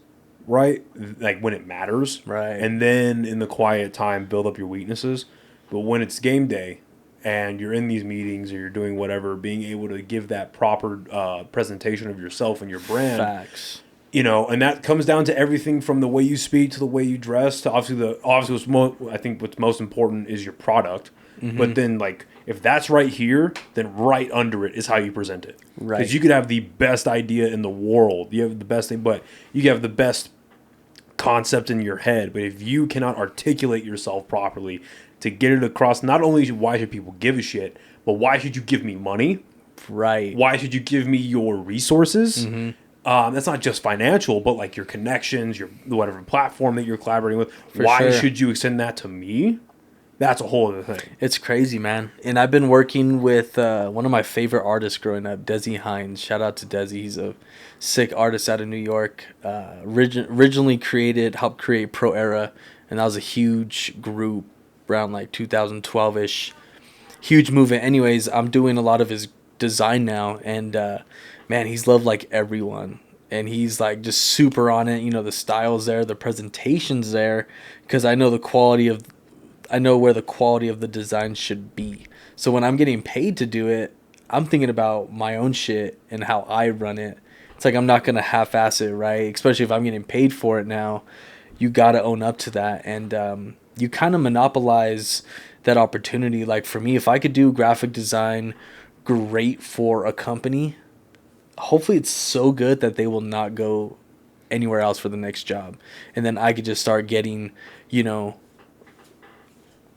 right? Like, when it matters. Right. And then in the quiet time, build up your weaknesses. But when it's game day and you're in these meetings or you're doing whatever, being able to give that proper presentation of yourself and your brand. Facts. You know, and that comes down to everything from the way you speak to the way you dress to obviously I think what's most important is your product. But then, like, if that's right here, then right under it is how you present it. Right. Because you could have the best idea in the world. You have the best thing, but you have the best concept in your head. But if you cannot articulate yourself properly to get it across, not only why should people give a shit, but why should you give me money? Right. Why should you give me your resources? That's not just financial, but like your connections, your whatever platform that you're collaborating with. Why should you extend that to me? That's a whole other thing. It's crazy, man. And I've been working with one of my favorite artists growing up, Desi Hines. Shout out to Desi. He's a sick artist out of New York. Originally helped create Pro Era, and that was a huge group around like 2012-ish. Huge movement. Anyways, I'm doing a lot of his design now, and man, he's loved like everyone. And he's like just super on it. You know, the style's there, the presentation's there, because I know where the quality of the design should be. So when I'm getting paid to do it, I'm thinking about my own shit and how I run it. It's like I'm not going to half-ass it, right? Especially if I'm getting paid for it now. You got to own up to that. And you kind of monopolize that opportunity. Like, for me, if I could do graphic design great for a company, hopefully it's so good that they will not go anywhere else for the next job. And then I could just start getting, you know,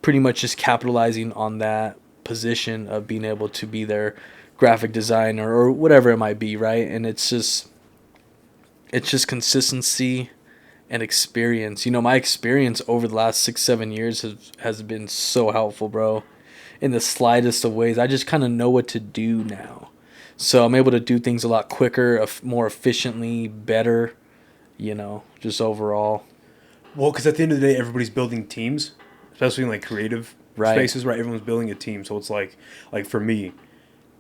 pretty much just capitalizing on that position of being able to be their graphic designer or whatever it might be, right? And it's just consistency and experience. You know, my experience over the last 6-7 years has been so helpful, bro, in the slightest of ways. I just kind of know what to do now. So I'm able to do things a lot quicker, more efficiently, better, you know, just overall. Well, because at the end of the day, everybody's building teams. Especially in like creative spaces, right? Everyone's building a team, so it's like for me,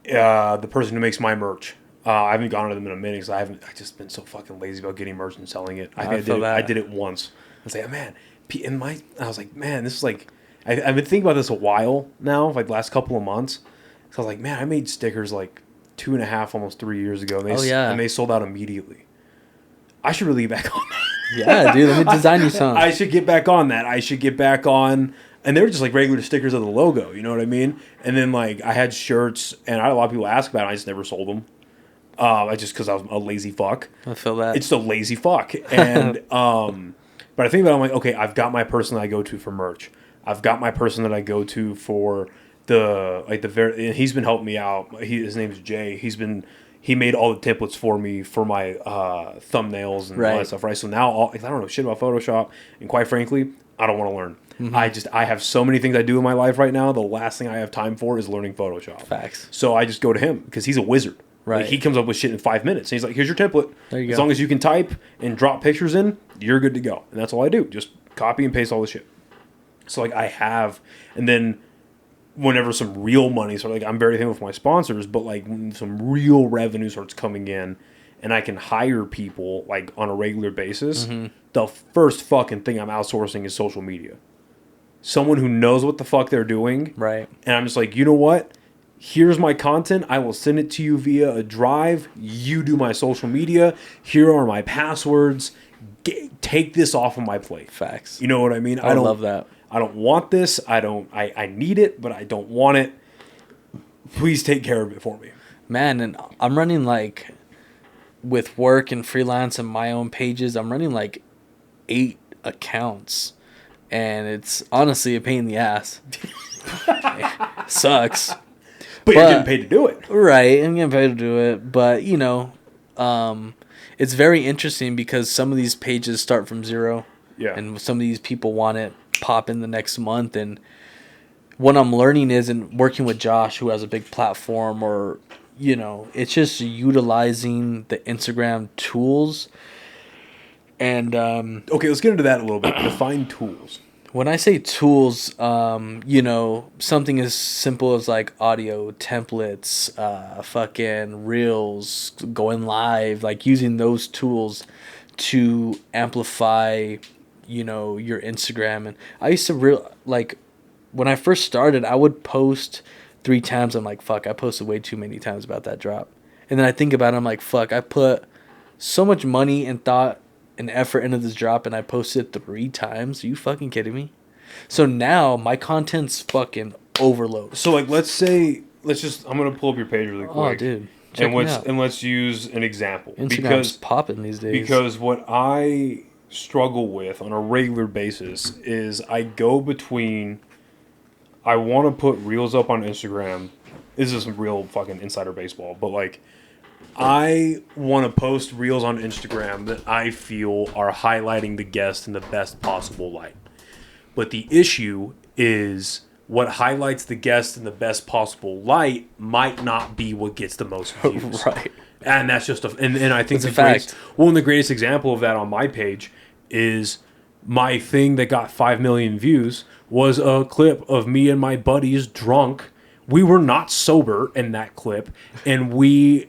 the person who makes my merch, I haven't gone to them in a minute because I just been so fucking lazy about getting merch and selling it. I did it once. I was like, man, I was like, man, this is like, I've been thinking about this a while now, like the last couple of months. So I was like, man, I made stickers like 2.5, almost 3 years ago, and they sold out immediately. I should really get back on that. Yeah, dude, let me design you some. I should get back on that. I should get back on. And they were just like regular stickers of the logo, you know what I mean? And then like I had shirts, and I had a lot of people ask about it. I just never sold them. Because I was a lazy fuck. I feel that. It's a lazy fuck. And but I think about it, I'm like, okay, I've got my person that I go to for merch. I've got my person that I go to for he's been helping me out. His name is Jay. He made all the templates for me for my thumbnails and all that stuff, right? So now I don't know shit about Photoshop, and quite frankly, I don't want to learn. I have so many things I do in my life right now. The last thing I have time for is learning Photoshop. Facts. So I just go to him because he's a wizard. Right. Like, he comes up with shit in 5 minutes. And he's like, here's your template. There you go. As long as you can type and drop pictures in, you're good to go. And that's all I do. Just copy and paste all the shit. So like and then whenever some real money, so like I'm very thankful for my sponsors, but like when some real revenue starts coming in and I can hire people like on a regular basis, the first fucking thing I'm outsourcing is social media. Someone who knows what the fuck they're doing. Right. And I'm just like, you know what? Here's my content. I will send it to you via a drive. You do my social media. Here are my passwords. Take this off of my plate. Facts. You know what I mean? I love that. I don't want this. I need it, but I don't want it. Please take care of it for me. Man, and I'm running like, with work and freelance and my own pages, I'm running like 8 accounts. And it's honestly a pain in the ass. It sucks. But you're getting paid to do it. Right, I'm getting paid to do it. But, you know, it's very interesting because some of these pages start from zero. Yeah. And some of these people want it pop in the next month. And what I'm learning is, and working with Josh, who has a big platform, or, you know, it's just utilizing the Instagram tools. And okay, let's get into that a little bit. Define tools. when I say tools, you know, something as simple as like audio templates, fucking reels, going live, like using those tools to amplify, you know, your Instagram. And I used to like when I first started, I would post 3 times. I'm like, fuck, I posted way too many times about that drop. And then I think about it, I'm like, fuck, I put so much money and thought and effort into this drop, and I posted 3 times. Are you fucking kidding me? So now my content's fucking overload. So like, let's just, I'm gonna pull up your page really quick. Oh, dude, check me out. And let's use an example. Instagram's popping these days. Because what I struggle with on a regular basis is I go between, I want to put reels up on Instagram. This is some real fucking insider baseball, but like, I want to post reels on Instagram that I feel are highlighting the guest in the best possible light. But the issue is what highlights the guest in the best possible light might not be what gets the most views. Right. And that's just and I think it's a fact. The greatest example of that on my page is my thing that got 5 million views was a clip of me and my buddies drunk. We were not sober in that clip, and we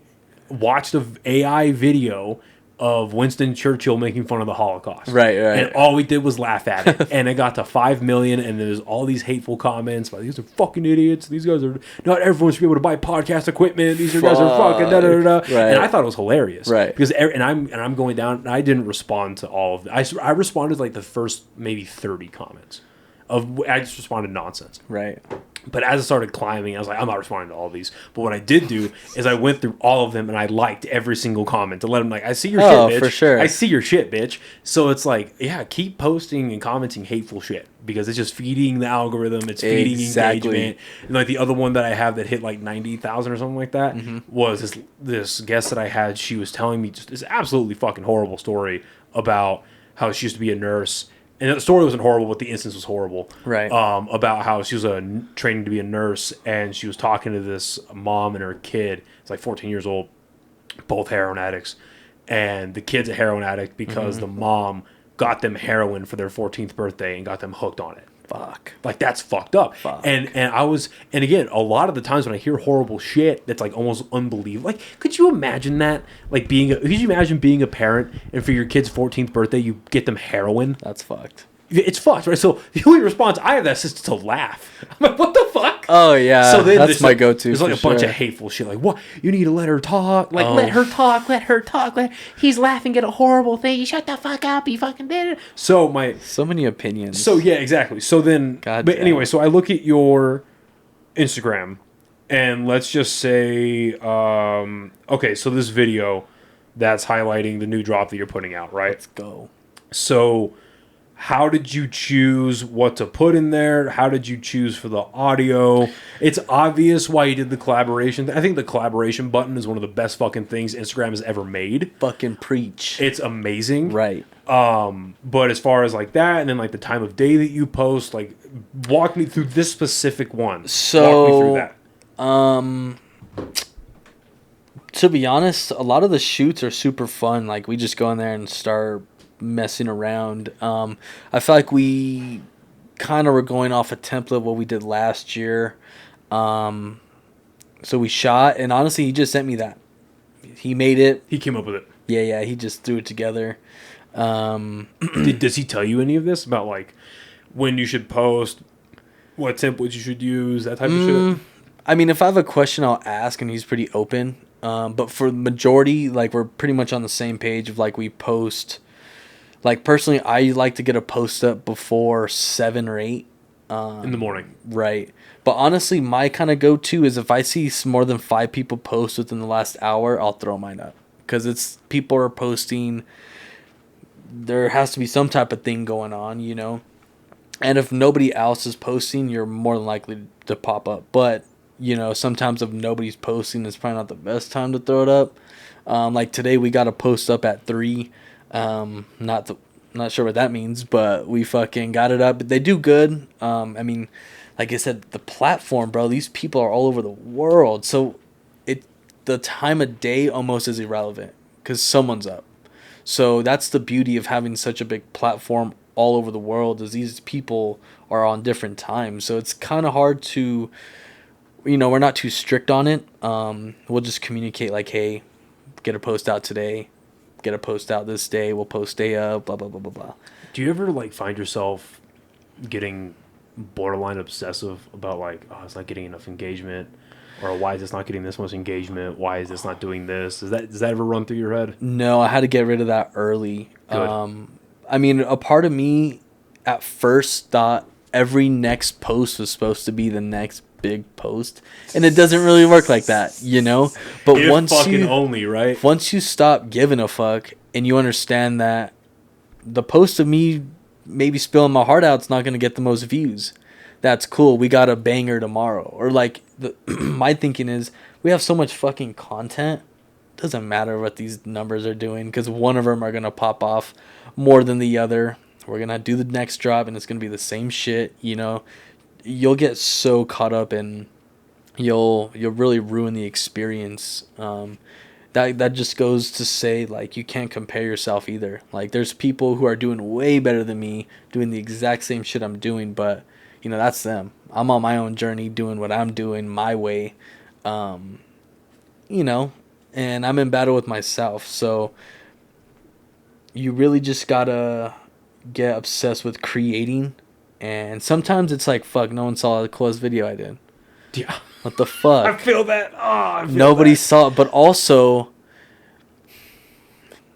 watched an AI video of Winston Churchill making fun of the Holocaust. Right. And all we did was laugh at it. And it got to 5 million, and there's all these hateful comments about these are fucking idiots. These guys are, not everyone should be able to buy podcast equipment. These guys are fucking da da da. Right. And I thought it was hilarious. Right. Because I'm going down, and I didn't respond to all of it. I responded to like the first maybe 30 comments. I just responded nonsense. Right. But as I started climbing, I was like, I'm not responding to all these. But what I did do is I went through all of them and I liked every single comment to let them like, I see your shit, bitch. For sure. I see your shit, bitch. So it's like, yeah, keep posting and commenting hateful shit because it's just feeding the algorithm. It's feeding engagement. And like the other one that I have that hit like 90,000 or something like that was this guest that I had. She was telling me just this absolutely fucking horrible story about how she used to be a nurse. And the story wasn't horrible, but the instance was horrible. Right. About how she was training to be a nurse, and she was talking to this mom and her kid. It's like 14 years old, both heroin addicts. And the kid's a heroin addict because the mom got them heroin for their 14th birthday and got them hooked on it. Fuck. Like, that's fucked up. Fuck. And again, a lot of the times when I hear horrible shit that's like almost unbelievable. Like, could you imagine that? Like could you imagine being a parent and for your kid's 14th birthday you get them heroin? That's fucked. It's fucked, right? So the only response I have that is just to laugh. I'm like, what the fuck? Oh yeah, so then that's my go-to. There's like a bunch of hateful shit. Like, what? You need to let her talk. Like, let her talk. Let her talk. He's laughing at a horrible thing. Shut the fuck up. He fucking did it. So many opinions. So yeah, exactly. So then, anyway, so I look at your Instagram, and let's just say, okay, so this video that's highlighting the new drop that you're putting out, right? Let's go. So, how did you choose what to put in there? How did you choose for the audio? It's obvious why you did the collaboration. I think the collaboration button is one of the best fucking things Instagram has ever made. Fucking preach. It's amazing. Right. But as far as like that, and then like the time of day that you post, like walk me through this specific one. So, walk me through that. To be honest, a lot of the shoots are super fun. Like we just go in there and start messing around. I feel like we kind of were going off a template of what we did last year. So we shot, and honestly, he just sent me that. He made it. He came up with it. Yeah, he just threw it together. Does he tell you any of this about like when you should post, what templates you should use, that type of shit? I mean, if I have a question, I'll ask, and he's pretty open. But for the majority, like we're pretty much on the same page of like we post. Like personally, I like to get a post up before 7 or 8. in the morning. Right. But honestly, my kind of go-to is if I see more than 5 people post within the last hour, I'll throw mine up. Because it's people are posting. There has to be some type of thing going on, you know. And if nobody else is posting, you're more than likely to pop up. But, you know, sometimes if nobody's posting, it's probably not the best time to throw it up. Like today, we got a post up at 3. Not sure what that means, but we fucking got it up. They do good. I mean, like I said, the platform, bro, these people are all over the world. So the time of day almost is irrelevant because someone's up. So that's the beauty of having such a big platform all over the world is these people are on different times. So it's kind of hard to, you know, we're not too strict on it. We'll just communicate like, hey, get a post out today. Get a post out this day. We'll post day up, blah, blah, blah, blah, blah. Do you ever like find yourself getting borderline obsessive about like, oh, it's not getting enough engagement? Or why is this not getting this much engagement? Why is this not doing this? Does that ever run through your head? No, I had to get rid of that early. Good. I mean, a part of me at first thought every next post was supposed to be the next big post, and it doesn't really work like that, you know. But If once fucking you only, right? once you stop giving a fuck and you understand that the post of me maybe spilling my heart out is not going to get the most views, that's cool. We got a banger tomorrow. Or like my thinking is we have so much fucking content. Doesn't matter what these numbers are doing because one of them are going to pop off more than the other. We're going to do the next drop and it's going to be the same shit, you know. You'll get so caught up and you'll really ruin the experience. That just goes to say, like, you can't compare yourself either. Like, there's people who are doing way better than me, doing the exact same shit I'm doing, but, you know, that's them. I'm on my own journey doing what I'm doing my way, you know, and I'm in battle with myself. So you really just gotta get obsessed with creating. And sometimes it's like, fuck, no one saw the closed video I did. Yeah. What the fuck? I feel that. Oh, I feel Nobody that. saw it, but also,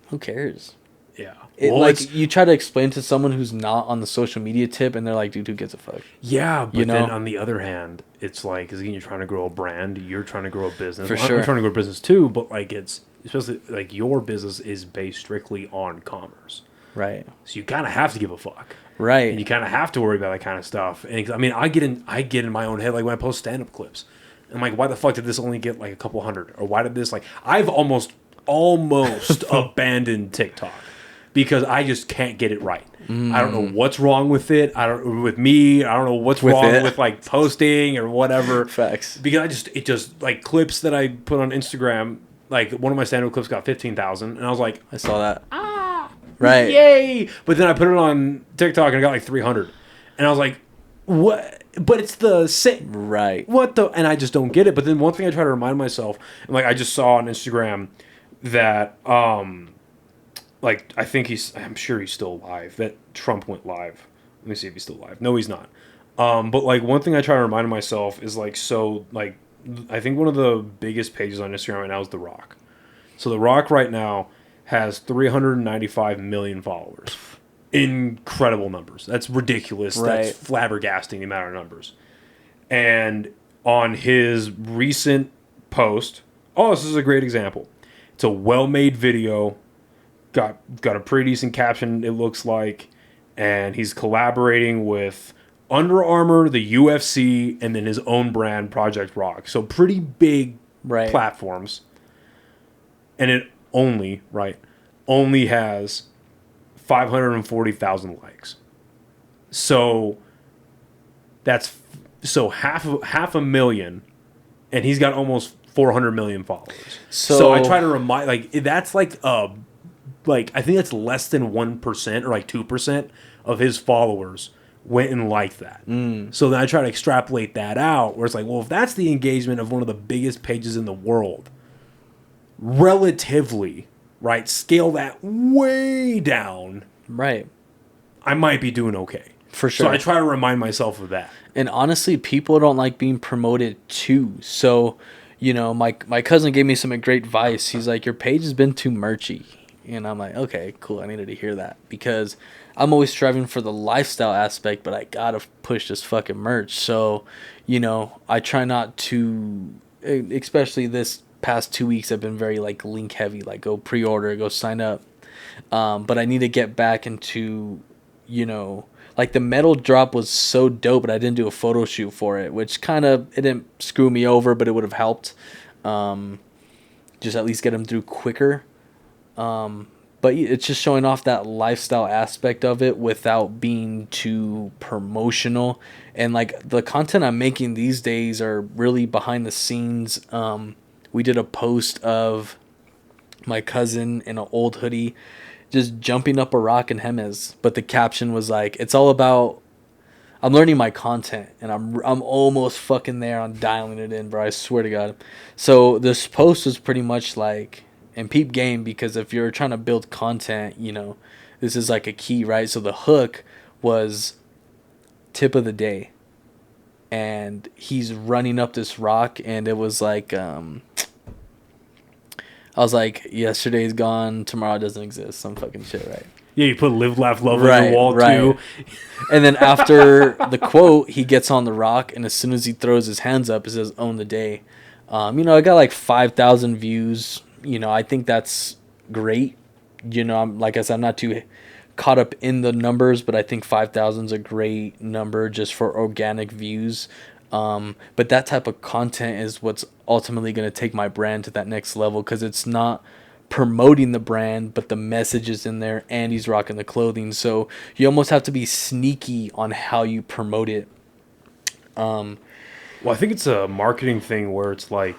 who cares? Yeah. Well, like, you try to explain to someone who's not on the social media tip, and they're like, dude, who gives a fuck? Yeah, but you know? then on the other hand, it's like, because you're trying to grow a brand, you're trying to grow a business. For I'm sure. trying to grow a business too, but like it's, especially like your business is based strictly on commerce. Right. So you kind of have to give a fuck. Right. And you kind of have to worry about that kind of stuff. And I mean, I get in my own head, like when I post stand-up clips. I'm like, why the fuck did this only get like a couple hundred? Or why did this, like, I've almost abandoned TikTok because I just can't get it right. I don't know what's wrong with it. I don't know what's wrong with like posting or whatever. Facts. Because it just like clips that I put on Instagram, like one of my stand-up clips got 15,000 and I was like, I saw that. Right. Yay! But then I put it on TikTok and I got like 300. And I was like, what? But it's the same. Right. What the? And I just don't get it. But then one thing I try to remind myself, and like I just saw on Instagram that, like I'm sure he's still alive, that Trump went live. Let me see if he's still alive. No, he's not. But like one thing I try to remind myself is like, so like, I think one of the biggest pages on Instagram right now is The Rock. So The Rock right now has 395 million followers. Incredible numbers. That's ridiculous. Right. That's flabbergasting, the amount of numbers. And on his recent post, this is a great example. It's a well-made video. Got a pretty decent caption, it looks like. And he's collaborating with Under Armour, the UFC, and then his own brand, Project Rock. So pretty big platforms. And it only has 540,000 likes. So that's half a million, and he's got almost 400 million followers. So I try to remind, like, that's like I think that's less than 1% or like 2% of his followers went and liked that. So then I try to extrapolate that out, where it's like, well, if that's the engagement of one of the biggest pages in the world, relatively, right, scale that way down, right, I might be doing okay. For sure. So I try to remind myself of that. And honestly, people don't like being promoted too. So, you know, my cousin gave me some great advice. He's like, your page has been too merchy. And I'm like, okay, cool. I needed to hear that because I'm always striving for the lifestyle aspect, but I gotta push this fucking merch. So, I try not to, especially this past 2 weeks, I've been very like link heavy, like go pre-order, go sign up. But I need to get back into, like the metal drop was so dope, but I didn't do a photo shoot for it, which it didn't screw me over, but it would have helped. Just at least get them through quicker. But it's just showing off that lifestyle aspect of it without being too promotional. And like the content I'm making these days are really behind the scenes. We did a post of my cousin in an old hoodie just jumping up a rock in Jemez, but the caption was like, it's all about, I'm learning my content, and I'm almost fucking there on dialing it in, bro. I swear to God. So this post was pretty much like, and peep game, because if you're trying to build content, this is like a key, right? So the hook was tip of the day, and he's running up this rock, and it was like, I was like, yesterday's gone, tomorrow doesn't exist, some fucking shit, right? Yeah, you put live, laugh, love on your wall too. And then after the quote, he gets on the rock, and as soon as he throws his hands up, it says own the day. I got like 5,000 views. I think that's great. Like I said, I'm not too caught up in the numbers, but I think 5,000 is a great number just for organic views. But that type of content is what's ultimately going to take my brand to that next level, because it's not promoting the brand, but the message is in there, and he's rocking the clothing. So you almost have to be sneaky on how you promote it. Well, I think it's a marketing thing where it's like,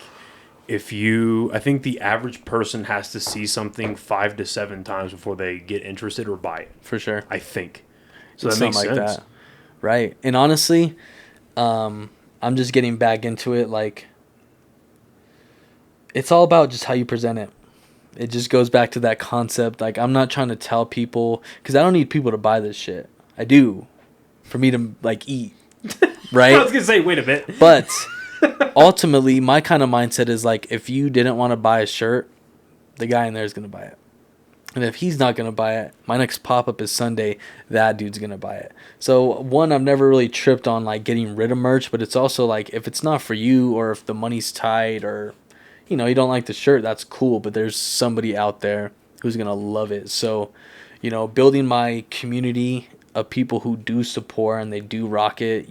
I think the average person has to see something 5 to 7 times before they get interested or buy it. For sure. I think. So that makes sense. That. Right. And honestly, I'm just getting back into it. Like, it's all about just how you present it. It just goes back to that concept. Like, I'm not trying to tell people, because I don't need people to buy this shit. I do, for me to like eat, right? I was gonna say, wait a bit. But ultimately, my kind of mindset is like, if you didn't want to buy a shirt, the guy in there is gonna buy it. And if he's not gonna buy it, my next pop-up is Sunday. That dude's gonna buy it. So one, I've never really tripped on like getting rid of merch, but it's also like, if it's not for you, or if the money's tight, or you don't like the shirt, that's cool, but there's somebody out there who's going to love it. So, building my community of people who do support and they do rock it,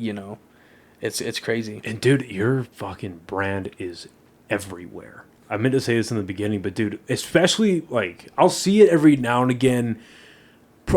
it's crazy. And dude, your fucking brand is everywhere. I meant to say this in the beginning, but dude, especially like, I'll see it every now and again.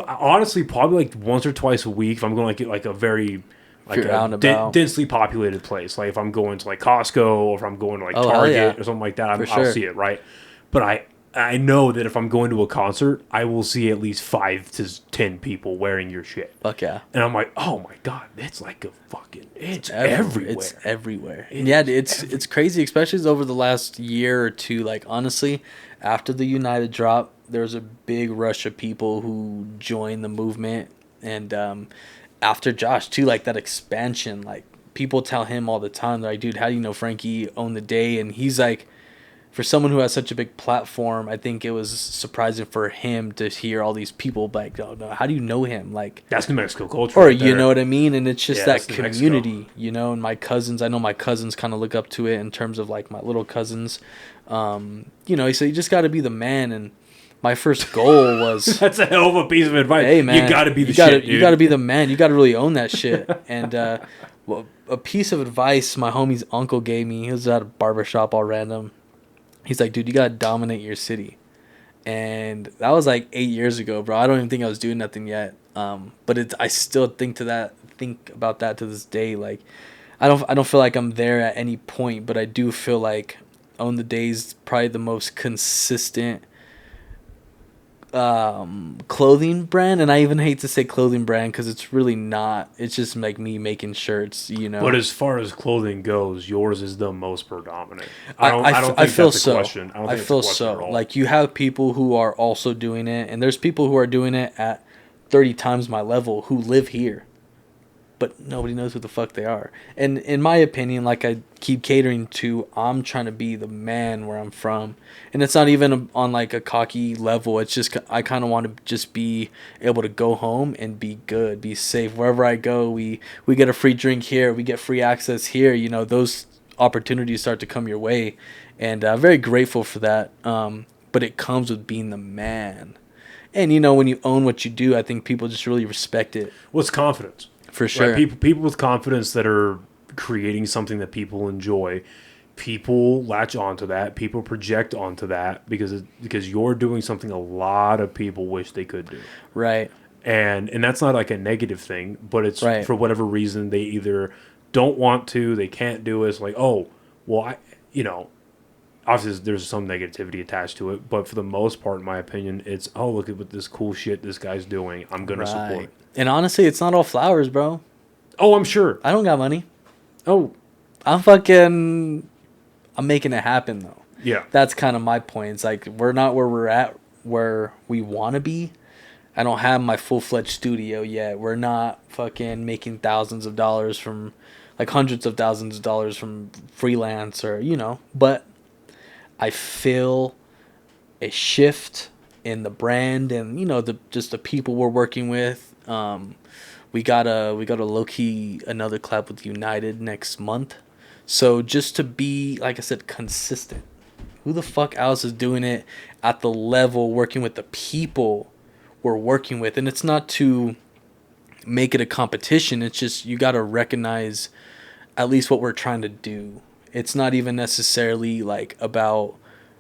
Honestly, probably like once or twice a week if I'm going like a very... like a densely populated place. Like if I'm going to like Costco, or if I'm going to like Target or something like that, I'll see it, right? But I know that if I'm going to a concert, I will see at least 5 to 10 people wearing your shit. Fuck yeah. And I'm like, oh my God, it's like a fucking, it's everywhere. It's everywhere. It's crazy, especially over the last year or two. Like honestly, after the United drop, there was a big rush of people who joined the movement. And, after Josh too, like that expansion, like people tell him all the time, they're like, dude, how do you know Frankie owned the day? And he's like, for someone who has such a big platform, I think it was surprising for him to hear all these people like, oh no, how do you know him? Like, that's New Mexico culture, or you know what I mean? And it's just that community, and my cousins, I know my cousins kind of look up to it in terms of like my little cousins. So you just got to be the man. And my first goal was... That's a hell of a piece of advice. Hey, man. You got to be the shit, dude. You got to be the man. You got to really own that shit. And a piece of advice my homie's uncle gave me, he was at a barbershop all random. He's like, dude, you got to dominate your city. And that was like 8 years ago, bro. I don't even think I was doing nothing yet. But I still think about that to this day. Like, I don't feel like I'm there at any point, but I do feel like Own the Day's probably the most consistent clothing brand. And I even hate to say clothing brand because it's really not. It's just like me making shirts, But as far as clothing goes, yours is the most predominant. I feel so. Like, you have people who are also doing it, and there's people who are doing it at 30 times my level who live here. but nobody knows who the fuck they are. And in my opinion, like I keep catering to, I'm trying to be the man where I'm from. And it's not even on like a cocky level. It's just I kind of want to just be able to go home and be good, be safe. Wherever I go, we get a free drink here, we get free access here. You know, those opportunities start to come your way. And I'm very grateful for that. But it comes with being the man. And, you know, when you own what you do, I think people just really respect it. Well, it's confidence. For sure. Right? People with confidence that are creating something that people enjoy, people latch onto that. People project onto that because you're doing something a lot of people wish they could do. Right. And that's not like a negative thing, but it's right. for whatever reason they either don't want to, they can't do it. It's like, oh, well, obviously there's some negativity attached to it, but for the most part, in my opinion, it's, oh, look at what this cool shit this guy's doing. I'm going to support it. And honestly, it's not all flowers, bro. Oh, I'm sure. I don't got money. Oh. I'm making it happen, though. Yeah. That's kind of my point. It's like, we're not where we're at, where we want to be. I don't have my full-fledged studio yet. We're not fucking making thousands of dollars from, like hundreds of thousands of dollars from freelance or, you know. But I feel a shift in the brand and, you know, just the people we're working with. We got a low-key another collab with United next month. So just to be, like I said, consistent. Who the fuck else is doing it at the level, working with the people we're working with? And it's not to make it a competition. It's just you got to recognize at least what we're trying to do. It's not even necessarily like about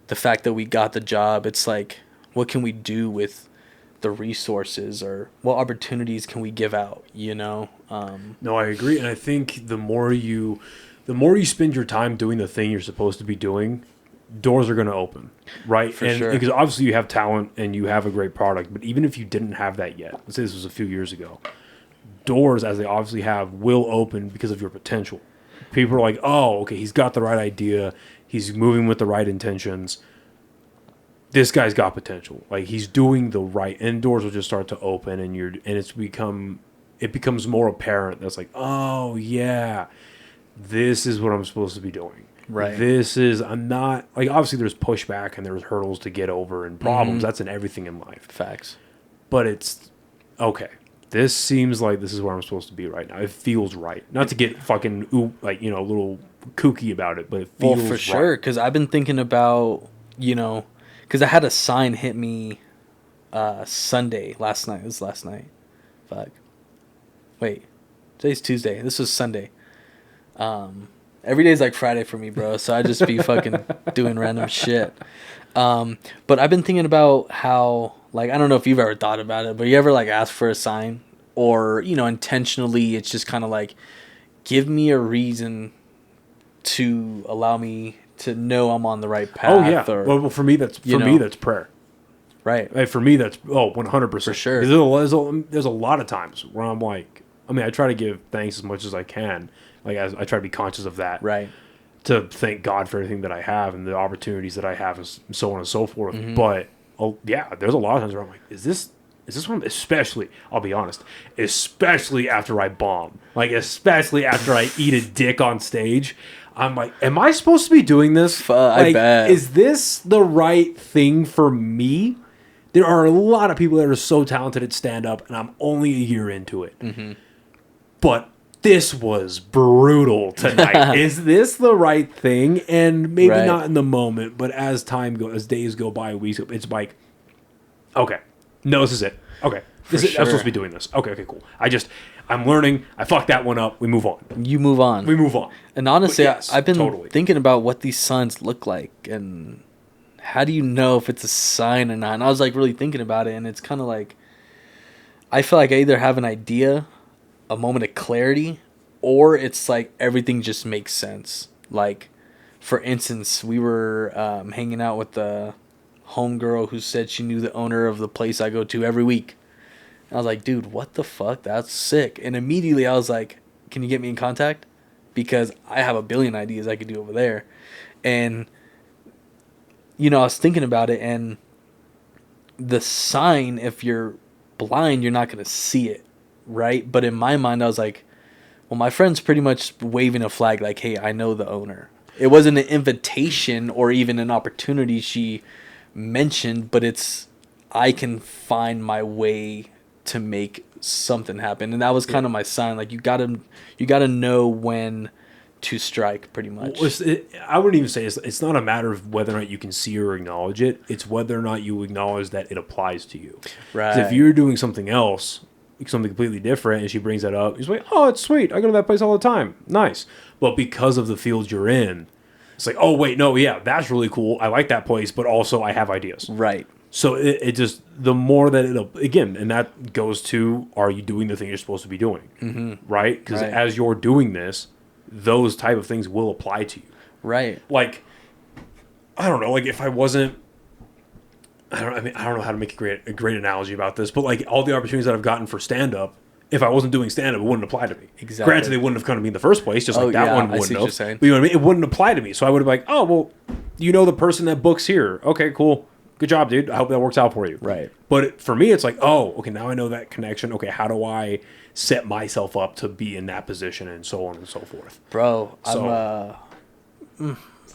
the fact that we got the job. It's like, what can we do with the resources, or what opportunities can we give out, you know? No, I agree. And I think the more you spend your time doing the thing you're supposed to be doing, doors are going to open, right? For sure. Because obviously you have talent and you have a great product, but even if you didn't have that yet, let's say this was a few years ago, doors, as they obviously have, will open because of your potential. People are like, oh, okay, he's got the right idea. He's moving with the right intentions. This guy's got potential. Like, he's doing the right, and doors will just start to open, and it becomes more apparent. That's like, oh yeah, this is what I'm supposed to be doing. Right. I'm not, like, obviously there's pushback and there's hurdles to get over and problems. Mm-hmm. That's in everything in life. Facts. But it's okay. This seems like this is where I'm supposed to be right now. It feels right. Not to get fucking a little kooky about it, but it feels right. Well, for sure, because I've been thinking about, you know, because I had a sign hit me Sunday last night. It was last night. Fuck. Wait. Today's Tuesday. This was Sunday. Every day's like Friday for me, bro. So I just be fucking doing random shit. But I've been thinking about how, like, I don't know if you've ever thought about it, but you ever like ask for a sign, or, you know, intentionally it's just kind of like, give me a reason to allow me to know I'm on the right path. Oh yeah. Or, well, for me that's prayer. Right. Like, for me that's 100%. For sure. There's a lot of times where I'm like, I mean, I try to give thanks as much as I can. Like, I try to be conscious of that. Right. To thank God for everything that I have and the opportunities that I have and so on and so forth. Mm-hmm. But yeah, there's a lot of times where I'm like, is this one? Especially, I'll be honest, especially after I bomb, like especially after I eat a dick on stage, I'm like, am I supposed to be doing this? Like, I bet. Is this the right thing for me? There are a lot of people that are so talented at stand up, and I'm only a year into it. Mm-hmm. But this was brutal tonight. Is this the right thing? And maybe not in the moment, but as days go by, weeks, it's like, okay, no, this is it. Okay, I'm supposed to be doing this. Okay, cool. I'm learning. I fucked that one up. We move on. You move on. We move on. And honestly, yes, I've been thinking about what these signs look like, and how do you know if it's a sign or not? And I was like really thinking about it, and it's kind of like, I feel like I either have an idea, a moment of clarity, or it's like everything just makes sense. Like, for instance, we were hanging out with the homegirl who said she knew the owner of the place I go to every week. And I was like, dude, what the fuck? That's sick. And immediately I was like, can you get me in contact? Because I have a billion ideas I could do over there. And, you know, I was thinking about it, and the sign, if you're blind, you're not going to see it, right? But in my mind, I was like, Well, my friend's pretty much waving a flag like, hey, I know the owner. It wasn't an invitation or even an opportunity she mentioned, but it's, I can find my way to make something happen. And that was kind of my sign. Like, you gotta know when to strike, pretty much. Well, I wouldn't even say it's not a matter of whether or not you can see or acknowledge it. It's whether or not you acknowledge that it applies to you. Right. 'Cause if you're doing something else, something completely different, and she brings that up, he's like, oh, it's sweet. I go to that place all the time. Nice. But because of the field you're in, it's like, oh, wait, no, yeah, that's really cool. I like that place, but also I have ideas. Right. So it just, the more that it'll, again, and that goes to, are you doing the thing you're supposed to be doing? Mm-hmm. Right? Because as you're doing this, those type of things will apply to you. Right. Like, I don't know, like if I wasn't, I don't know how to make a great analogy about this, but like all the opportunities that I've gotten for stand-up, if I wasn't doing stand-up, it wouldn't apply to me. Exactly. Granted, they wouldn't have come to me in the first place, just like that one wouldn't I see have. what you're saying. But you know what I mean? It wouldn't apply to me. So I would have been like, oh, well, you know the person that books here. Okay, cool. Good job, dude. I hope that works out for you. Right. But for me, it's like, oh, okay, now I know that connection. Okay, how do I set myself up to be in that position and so on and so forth? Bro, So,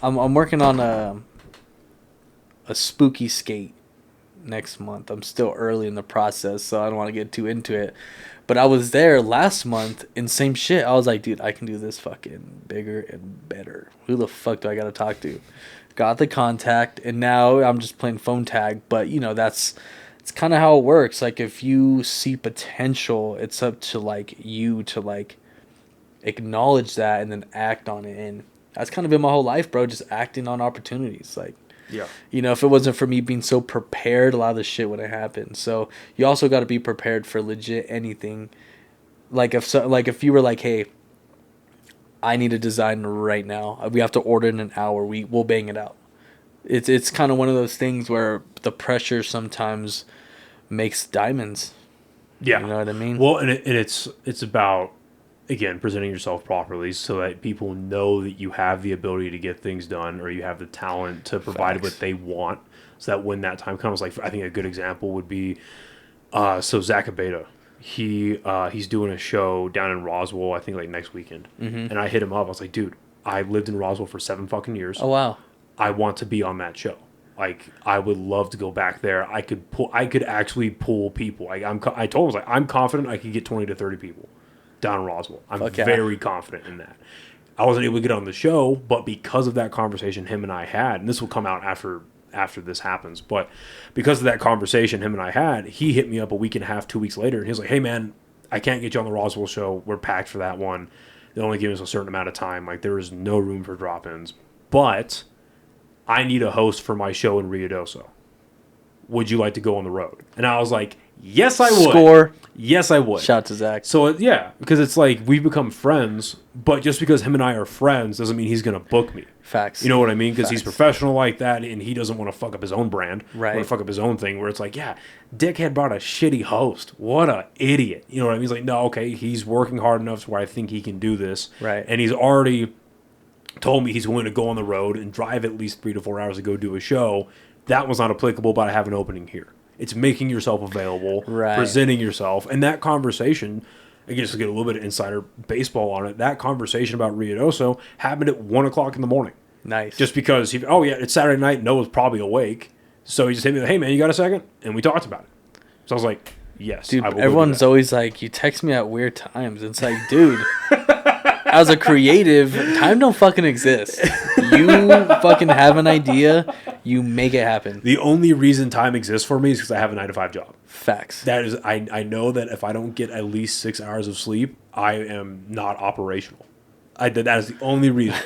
I'm working on a spooky skate next month. I'm still early in the process, so I don't want to get too into it. But I was there last month and same shit. I was like, dude, I can do this fucking bigger and better. Who the fuck do I got to talk to? Got the contact, and now I'm just playing phone tag. But, you know, it's kind of how it works. Like, if you see potential, it's up to, like, you to, like, acknowledge that and then act on it. And that's kind of been my whole life, bro, just acting on opportunities. Like, yeah. you know, if it wasn't for me being so prepared, a lot of this shit would have happened. So you also got to be prepared for legit anything. Like if you were like, hey, I need a design right now. We have to order in an hour. We'll bang it out. It's kind of one of those things where the pressure sometimes makes diamonds. Yeah. You know what I mean? Well, and it's about, again, presenting yourself properly so that people know that you have the ability to get things done, or you have the talent to provide what they want, so that when that time comes, like I think a good example would be so Zach Abeda. He's doing a show down in Roswell, I think like next weekend. Mm-hmm. And I hit him up. I was like, dude, I lived in Roswell for 7 fucking years. Oh wow. I want to be on that show. Like, I would love to go back there. I could actually pull people. Like, I told him, I was like, I'm confident I could get 20 to 30 people down in Roswell. I'm very confident in that. I wasn't able to get on the show, but because of that conversation him and I had, and this will come out after this happens, but because of that conversation him and I had, he hit me up a week and a half, 2 weeks later, and he was like, hey man, I can't get you on the Roswell show. We're packed for that one. They only give us a certain amount of time. Like, there is no room for drop-ins. But I need a host for my show in Ruidoso. Would you like to go on the road? And I was like, yes, I would. Score. Yes, I would. Shout out to Zach. So, yeah, because it's like we've become friends, but just because him and I are friends doesn't mean he's going to book me. Facts. You know what I mean? Because he's professional like that, and he doesn't want to fuck up his own brand. Right. Want to fuck up his own thing, where it's like, yeah, dickhead brought a shitty host. What a idiot. You know what I mean? He's like, no, okay, he's working hard enough to where I think he can do this. Right. And he's already told me he's willing to go on the road and drive at least 3 to 4 hours to go do a show. That was not applicable, but I have an opening here. It's making yourself available, presenting yourself. And that conversation, again, just to get a little bit of insider baseball on it, that conversation about Ruidoso happened at 1 o'clock in the morning. Nice. Just because, it's Saturday night, Noah's probably awake. So he just hit me like, hey, man, you got a second? And we talked about it. So I was like, yes. Dude, everyone's always like, you text me at weird times. It's like, dude, as a creative, time don't fucking exist. You fucking have an idea, you make it happen. The only reason time exists for me is because I have a 9-to-5 job. Facts. That is, I know that if I don't get at least 6 hours of sleep, I am not operational. That is the only reason.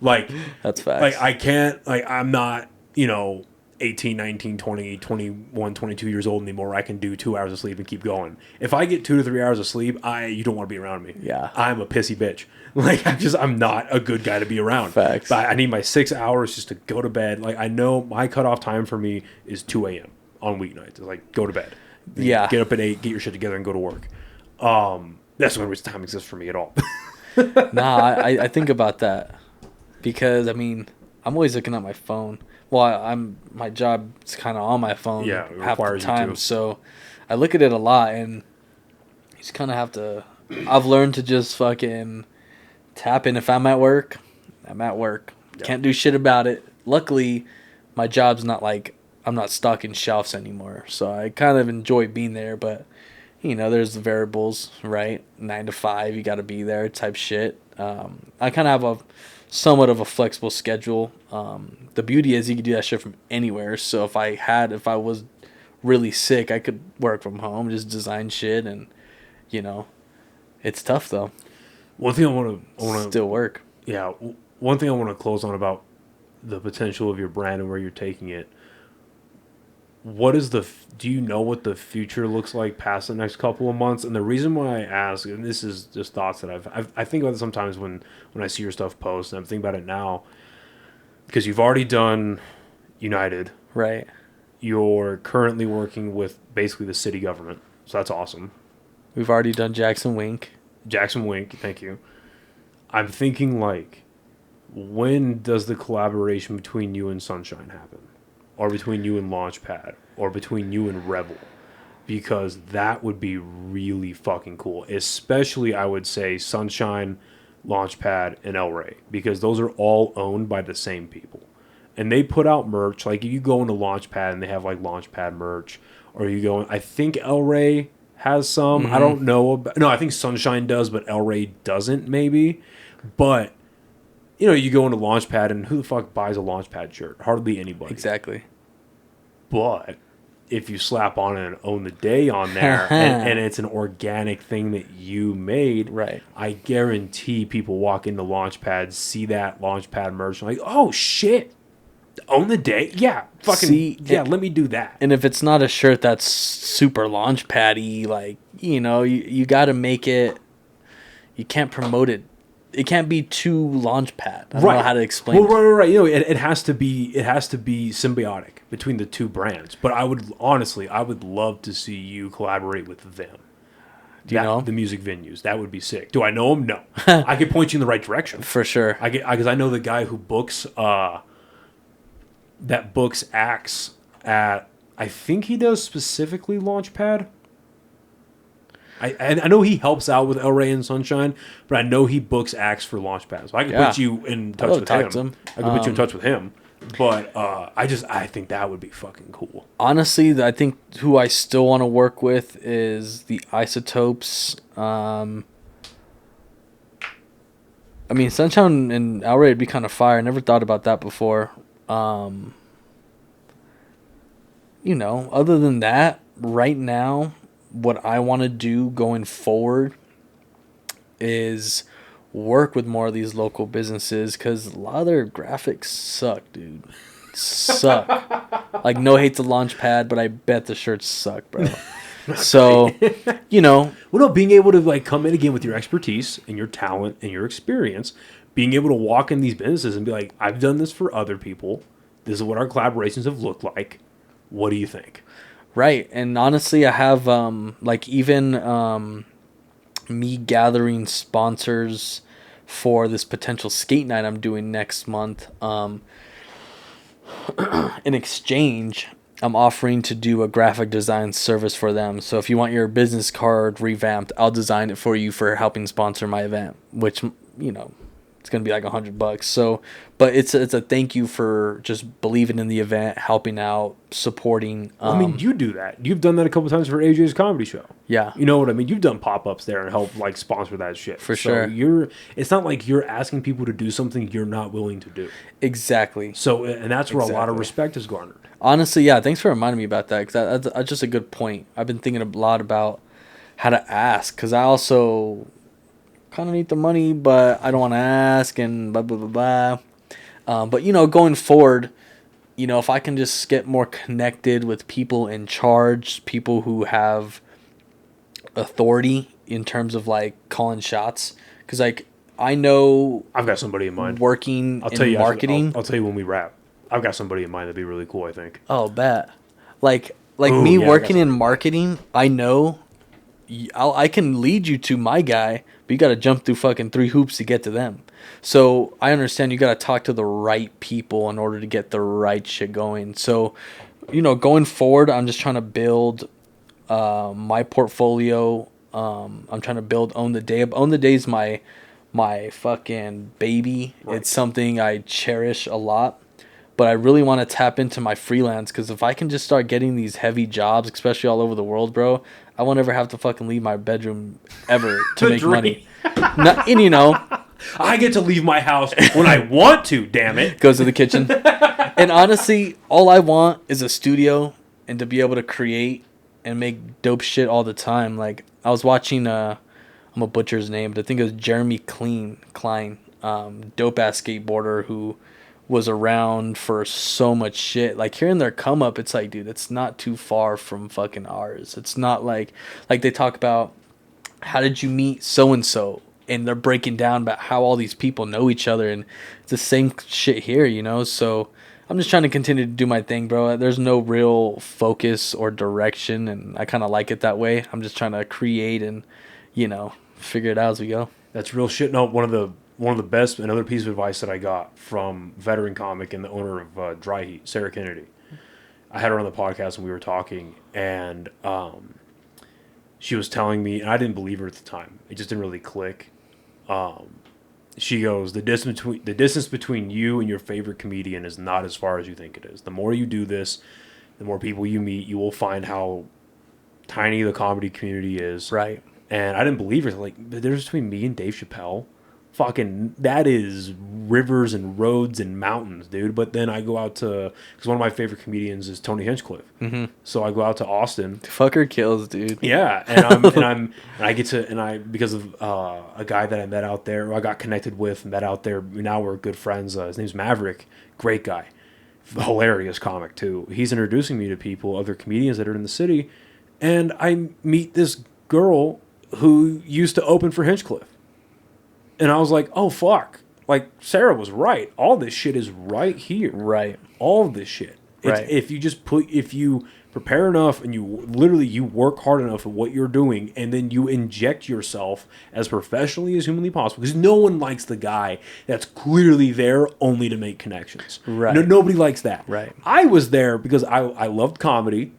Like, that's facts. Like, I can't, like, I'm not, 18, 19, 20, 21, 22 years old anymore. I can do 2 hours of sleep and keep going. If I get 2 to 3 hours of sleep, you don't want to be around me. Yeah. I'm a pissy bitch. Like, I'm not a good guy to be around. Facts. But I need my 6 hours just to go to bed. Like, I know my cutoff time for me is 2 a.m. on weeknights. It's like, go to bed. Yeah. Get up at 8, get your shit together, and go to work. That's the only reason time exists for me at all. Nah, I think about that. Because, I mean, I'm always looking at my phone. Well, my job's kind of on my phone yeah, it half the requires time, you to. So I look at it a lot, and you just kind of have to I've learned to just fucking tap in. If I'm at work, I'm at work. Yeah. Can't do shit about it. Luckily, my job's not like I'm not stocking shelves anymore, so I kind of enjoy being there. But there's the variables, right? 9 to 5, you got to be there, type shit. I kind of have a somewhat of a flexible schedule. The beauty is you can do that shit from anywhere. So if I was really sick, I could work from home, just design shit, and it's tough though. One thing I want to Still work. Yeah, one thing I want to close on about the potential of your brand and where you're taking it. Do you know what the future looks like past the next couple of months? And the reason why I ask, and this is just thoughts that I think about it sometimes when I see your stuff post, and I'm thinking about it now, because you've already done United. Right. You're currently working with basically the city government, so that's awesome. We've already done Jackson Wink, thank you. I'm thinking, like, when does the collaboration between you and Sunshine happen? Or between you and Launchpad? Or between you and Rebel? Because that would be really fucking cool. Especially, I would say, Sunshine, Launchpad, and El Rey. Because those are all owned by the same people. And they put out merch. Like, if you go into Launchpad and they have, like, Launchpad merch. Or you go... I think El Rey has some. Mm-hmm. I don't know. No, I think Sunshine does, but El Rey doesn't, maybe. But... you go into Launchpad, and who the fuck buys a Launchpad shirt? Hardly anybody. Exactly. But if you slap on an Own the Day on there, and it's an organic thing that you made, right? I guarantee people walk into Launchpad, see that Launchpad merch, and like, oh shit, Own the Day? Yeah, fucking, let me do that. And if it's not a shirt that's super Launchpad-y, like, you got to make it, you can't promote it. It can't be too Launchpad. I don't know how to explain it. Right. It has to be symbiotic between the two brands. But I would love to see you collaborate with them. Do you know the music venues? That would be sick. Do I know them? No. I could point you in the right direction for sure. Because I know the guy who books acts at. I think he does specifically Launchpad. I know he helps out with El Rey and Sunshine, but I know he books acts for Launchpad. So I can put you in touch with him. I can put you in touch with him. But I think that would be fucking cool. Honestly, I think who I still want to work with is the Isotopes. I mean, Sunshine and El Rey would be kind of fire. I never thought about that before. Other than that, right now, what I want to do going forward is work with more of these local businesses, because a lot of their graphics suck, dude. Suck. Like, no hate to Launchpad, but I bet the shirts suck, bro. So, Well, no, being able to, like, come in again with your expertise and your talent and your experience, being able to walk in these businesses and be like, I've done this for other people. This is what our collaborations have looked like. What do you think? Right. And honestly, I have, me gathering sponsors for this potential skate night I'm doing next month. In exchange, I'm offering to do a graphic design service for them. So if you want your business card revamped, I'll design it for you for helping sponsor my event, which, it's going to be like $100. So, but it's a thank you for just believing in the event, helping out, supporting. I mean, you do that. You've done that a couple times for AJ's comedy show. Yeah. You know what I mean? You've done pop-ups there and helped, like, sponsor that shit. For sure. It's not like you're asking people to do something you're not willing to do. Exactly. So, and that's where a lot of respect is garnered. Honestly, yeah. Thanks for reminding me about that, because that's just a good point. I've been thinking a lot about how to ask, because I also kind of need the money, but I don't want to ask, and blah, blah, blah, blah. But, going forward, if I can just get more connected with people in charge, people who have authority in terms of, like, calling shots. Because, like, I know... I've got somebody in mind. Working in marketing. I'll tell you when we wrap. I've got somebody in mind that'd be really cool, I think. Oh, bet. Working in marketing, I know... I can lead you to my guy, but you got to jump through fucking 3 hoops to get to them. So I understand you got to talk to the right people in order to get the right shit going. So, going forward, I'm just trying to build my portfolio I'm trying to build Own the Day. Own the Day is my fucking baby. Right. It's something I cherish a lot. But I really want to tap into my freelance, because if I can just start getting these heavy jobs, especially all over the world, bro, I won't ever have to fucking leave my bedroom ever to make money. And you know, I get to leave my house when I want to, damn it. Goes to the kitchen. And honestly, all I want is a studio and to be able to create and make dope shit all the time. Like, I was watching, I'm a butcher's name, but I think it was Jeremy Klein, dope-ass skateboarder who was around for so much shit. Like, hearing their come up, it's like, dude, it's not too far from fucking ours. It's not like they talk about, how did you meet so-and-so? And they're breaking down about how all these people know each other, and it's the same shit here, you know? So I'm just trying to continue to do my thing, bro. There's no real focus or direction, and I kind of like it that way. I'm just trying to create and, you know, figure it out as we go. That's real shit. No, one of the best, another piece of advice that I got from veteran comic and the owner of Dry Heat, Sarah Kennedy. I had her on the podcast and we were talking, and she was telling me, and I didn't believe her at the time. It just didn't really click. She goes, the distance between you and your favorite comedian is not as far as you think it is. The more you do this, the more people you meet, you will find how tiny the comedy community is. Right. And I didn't believe her. Like, the difference between me and Dave Chappelle, fucking, that is rivers and roads and mountains, dude. But then I go out to, because one of my favorite comedians is Tony Hinchcliffe. Mm-hmm. So I go out to Austin. Fucker kills, dude. Yeah, and I get to, because of a guy that I met out there, or I got connected with, met out there. Now we're good friends. His name's Maverick. Great guy, hilarious comic too. He's introducing me to people, other comedians that are in the city, and I meet this girl who used to open for Hinchcliffe. And I was like, oh, fuck. Like, Sarah was right. All this shit is right here. Right. All of this shit. Right. If you prepare enough and you work hard enough at what you're doing, and then you inject yourself as professionally as humanly possible, because no one likes the guy that's clearly there only to make connections. Right. Nobody likes that. Right. I was there because I loved comedy.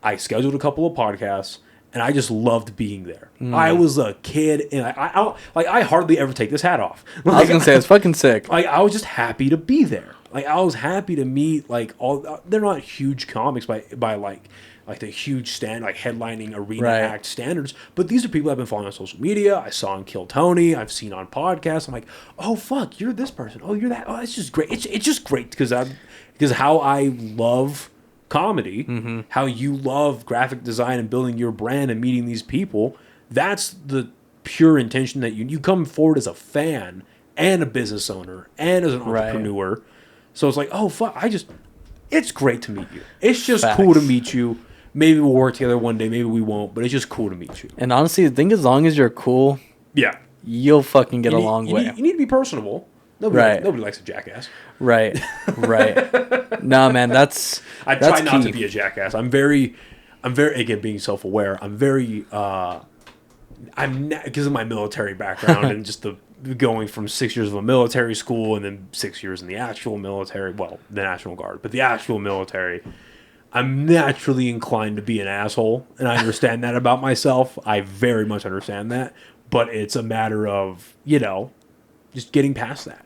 I scheduled a couple of podcasts. And I just loved being there. I was a kid, and I hardly ever take this hat off. Like, I was gonna say, it's fucking sick. Like, I was just happy to be there. Like, I was happy to meet, like, all. They're not huge comics by like the huge headlining arena act standards. But these are people I've been following on social media. I saw in Kill Tony. I've seen on podcasts. I'm like, oh fuck, you're this person. Oh, you're that. Oh, it's just great. It's just great because how I love comedy, how you love graphic design and building your brand and meeting these people. That's the pure intention that you come forward as a fan and a business owner and as an entrepreneur. So it's like, oh fuck, it's great to meet you. It's just cool to meet you. Maybe we'll work together one day, maybe we won't, but it's just cool to meet you. And honestly, I think as long as you're cool, you'll fucking get a long way. You need to be personable. Nobody likes a jackass. Right. Nah, man, I try not to be a jackass. I'm very again, being self-aware. I'm very because of my military background and just the going from 6 years of a military school and then 6 years in the actual military, well, the National Guard, but the actual military. I'm naturally inclined to be an asshole, and I understand that about myself. I very much understand that, but it's a matter of, just getting past that.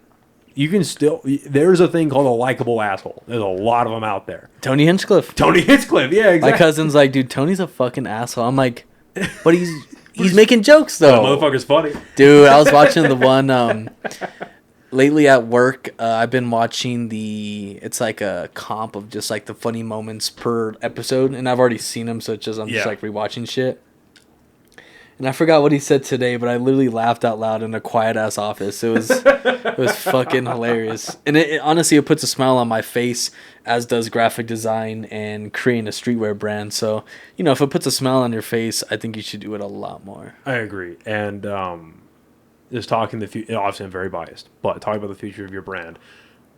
You can still, there's a thing called a likable asshole. There's a lot of them out there. Tony Hinchcliffe, yeah, exactly. My cousin's like, dude, Tony's a fucking asshole. I'm like, but he's making jokes though. That motherfucker's funny. Dude, I was watching the one lately at work. I've been watching it's like a comp of just like the funny moments per episode, and I've already seen them, so it's just I'm just like rewatching shit. And I forgot what he said today, but I literally laughed out loud in a quiet ass office. It was fucking hilarious. And it honestly, it puts a smile on my face, as does graphic design and creating a streetwear brand. So, if it puts a smile on your face, I think you should do it a lot more. I agree. And just talking the future, obviously I'm very biased, but talking about the future of your brand,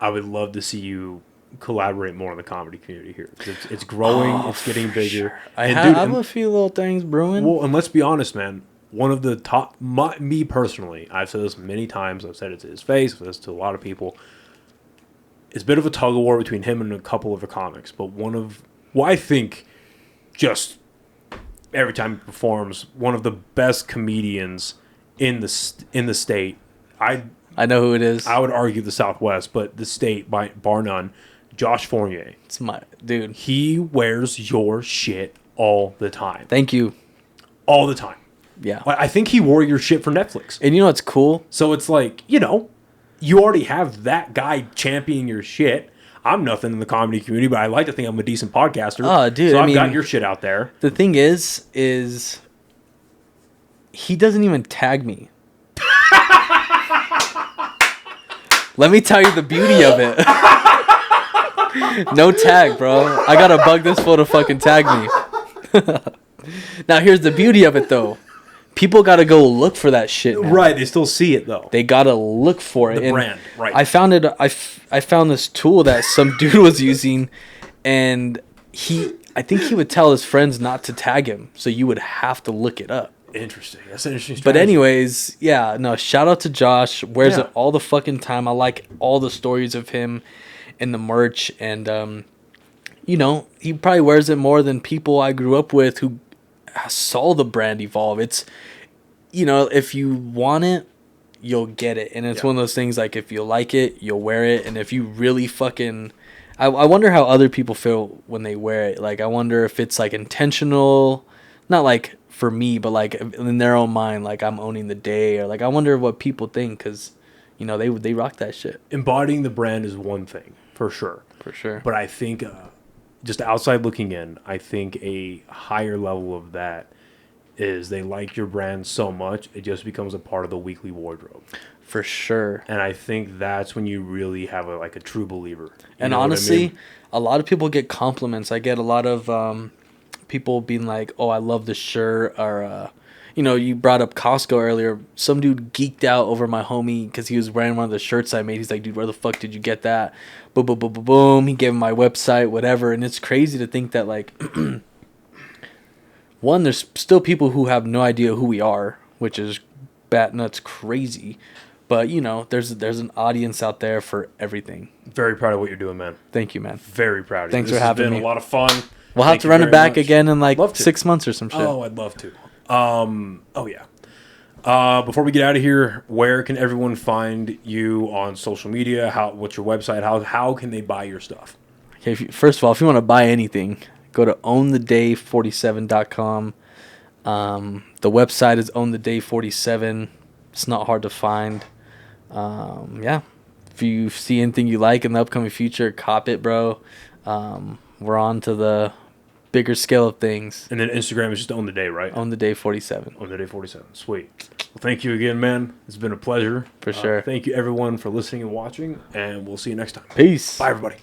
I would love to see you collaborate more in the comedy community here. It's growing, it's getting bigger. Sure. I have a few little things brewing. Well, and let's be honest, man. One of the top, me personally, I've said this many times. I've said it to his face. I've said this to a lot of people. It's a bit of a tug of war between him and a couple of the comics, but I think just every time he performs, one of the best comedians in the state. I know who it is. I would argue the Southwest, but the state by bar none. Josh Fournier. It's my dude. He wears your shit all the time. Thank you. All the time. Yeah. I think he wore your shit for Netflix. And you know what's cool? So it's like, you already have that guy championing your shit. I'm nothing in the comedy community, but I like to think I'm a decent podcaster. Oh, dude. So I've got your shit out there. The thing is he doesn't even tag me. Let me tell you the beauty of it. No tag, bro. I gotta bug this fool to fucking tag me. Now, here's the beauty of it, though. People gotta go look for that shit now. Right, they still see it, though. They gotta look for it. The brand, right. I found it. I found this tool that some dude was using, and I think he would tell his friends not to tag him, so you would have to look it up. Interesting. That's an interesting But strategy. anyways, yeah, no, shout out to Josh. Wears it all the fucking time. I like all the stories of him and the merch. And, he probably wears it more than people I grew up with who saw the brand evolve. It's, if you want it, you'll get it. And it's one of those things, like, if you like it, you'll wear it. And if you really fucking... I wonder how other people feel when they wear it. Like, I wonder if it's, like, intentional. Not, like... for me, but like in their own mind, like I'm owning the day, or like I wonder what people think, because they rock that shit. Embodying the brand is one thing for sure, but I think just outside looking in, I think a higher level of that is they like your brand so much it just becomes a part of the weekly wardrobe, for sure. And I think that's when you really have a true believer. And honestly, a lot of people get compliments. I get a lot of people being like, oh, I love this shirt, or you brought up Costco earlier. Some dude geeked out over my homie because he was wearing one of the shirts I made. He's like, dude, where the fuck did you get that? Boom, boom, boom, boom, boom. He gave him my website, whatever. And it's crazy to think that, like, one, there's still people who have no idea who we are, which is bat nuts crazy. But there's an audience out there for everything. Very proud of what you're doing, man. Thank you, man. Very proud of you. Thanks for having me. This has been a lot of fun. We'll have to run it back again in like 6 months or some shit. Oh, I'd love to. Oh, yeah. Before we get out of here, where can everyone find you on social media? What's your website? How can they buy your stuff? Okay, first of all, if you want to buy anything, go to owntheday47.com. The website is owntheday47. It's not hard to find. Yeah. If you see anything you like in the upcoming future, cop it, bro. We're on to the bigger scale of things. And then Instagram is just Own the Day, right? Own the Day 47. Own the Day 47. Sweet. Well, thank you again, man. It's been a pleasure. For sure. Thank you, everyone, for listening and watching, and we'll see you next time. Peace. Bye, everybody.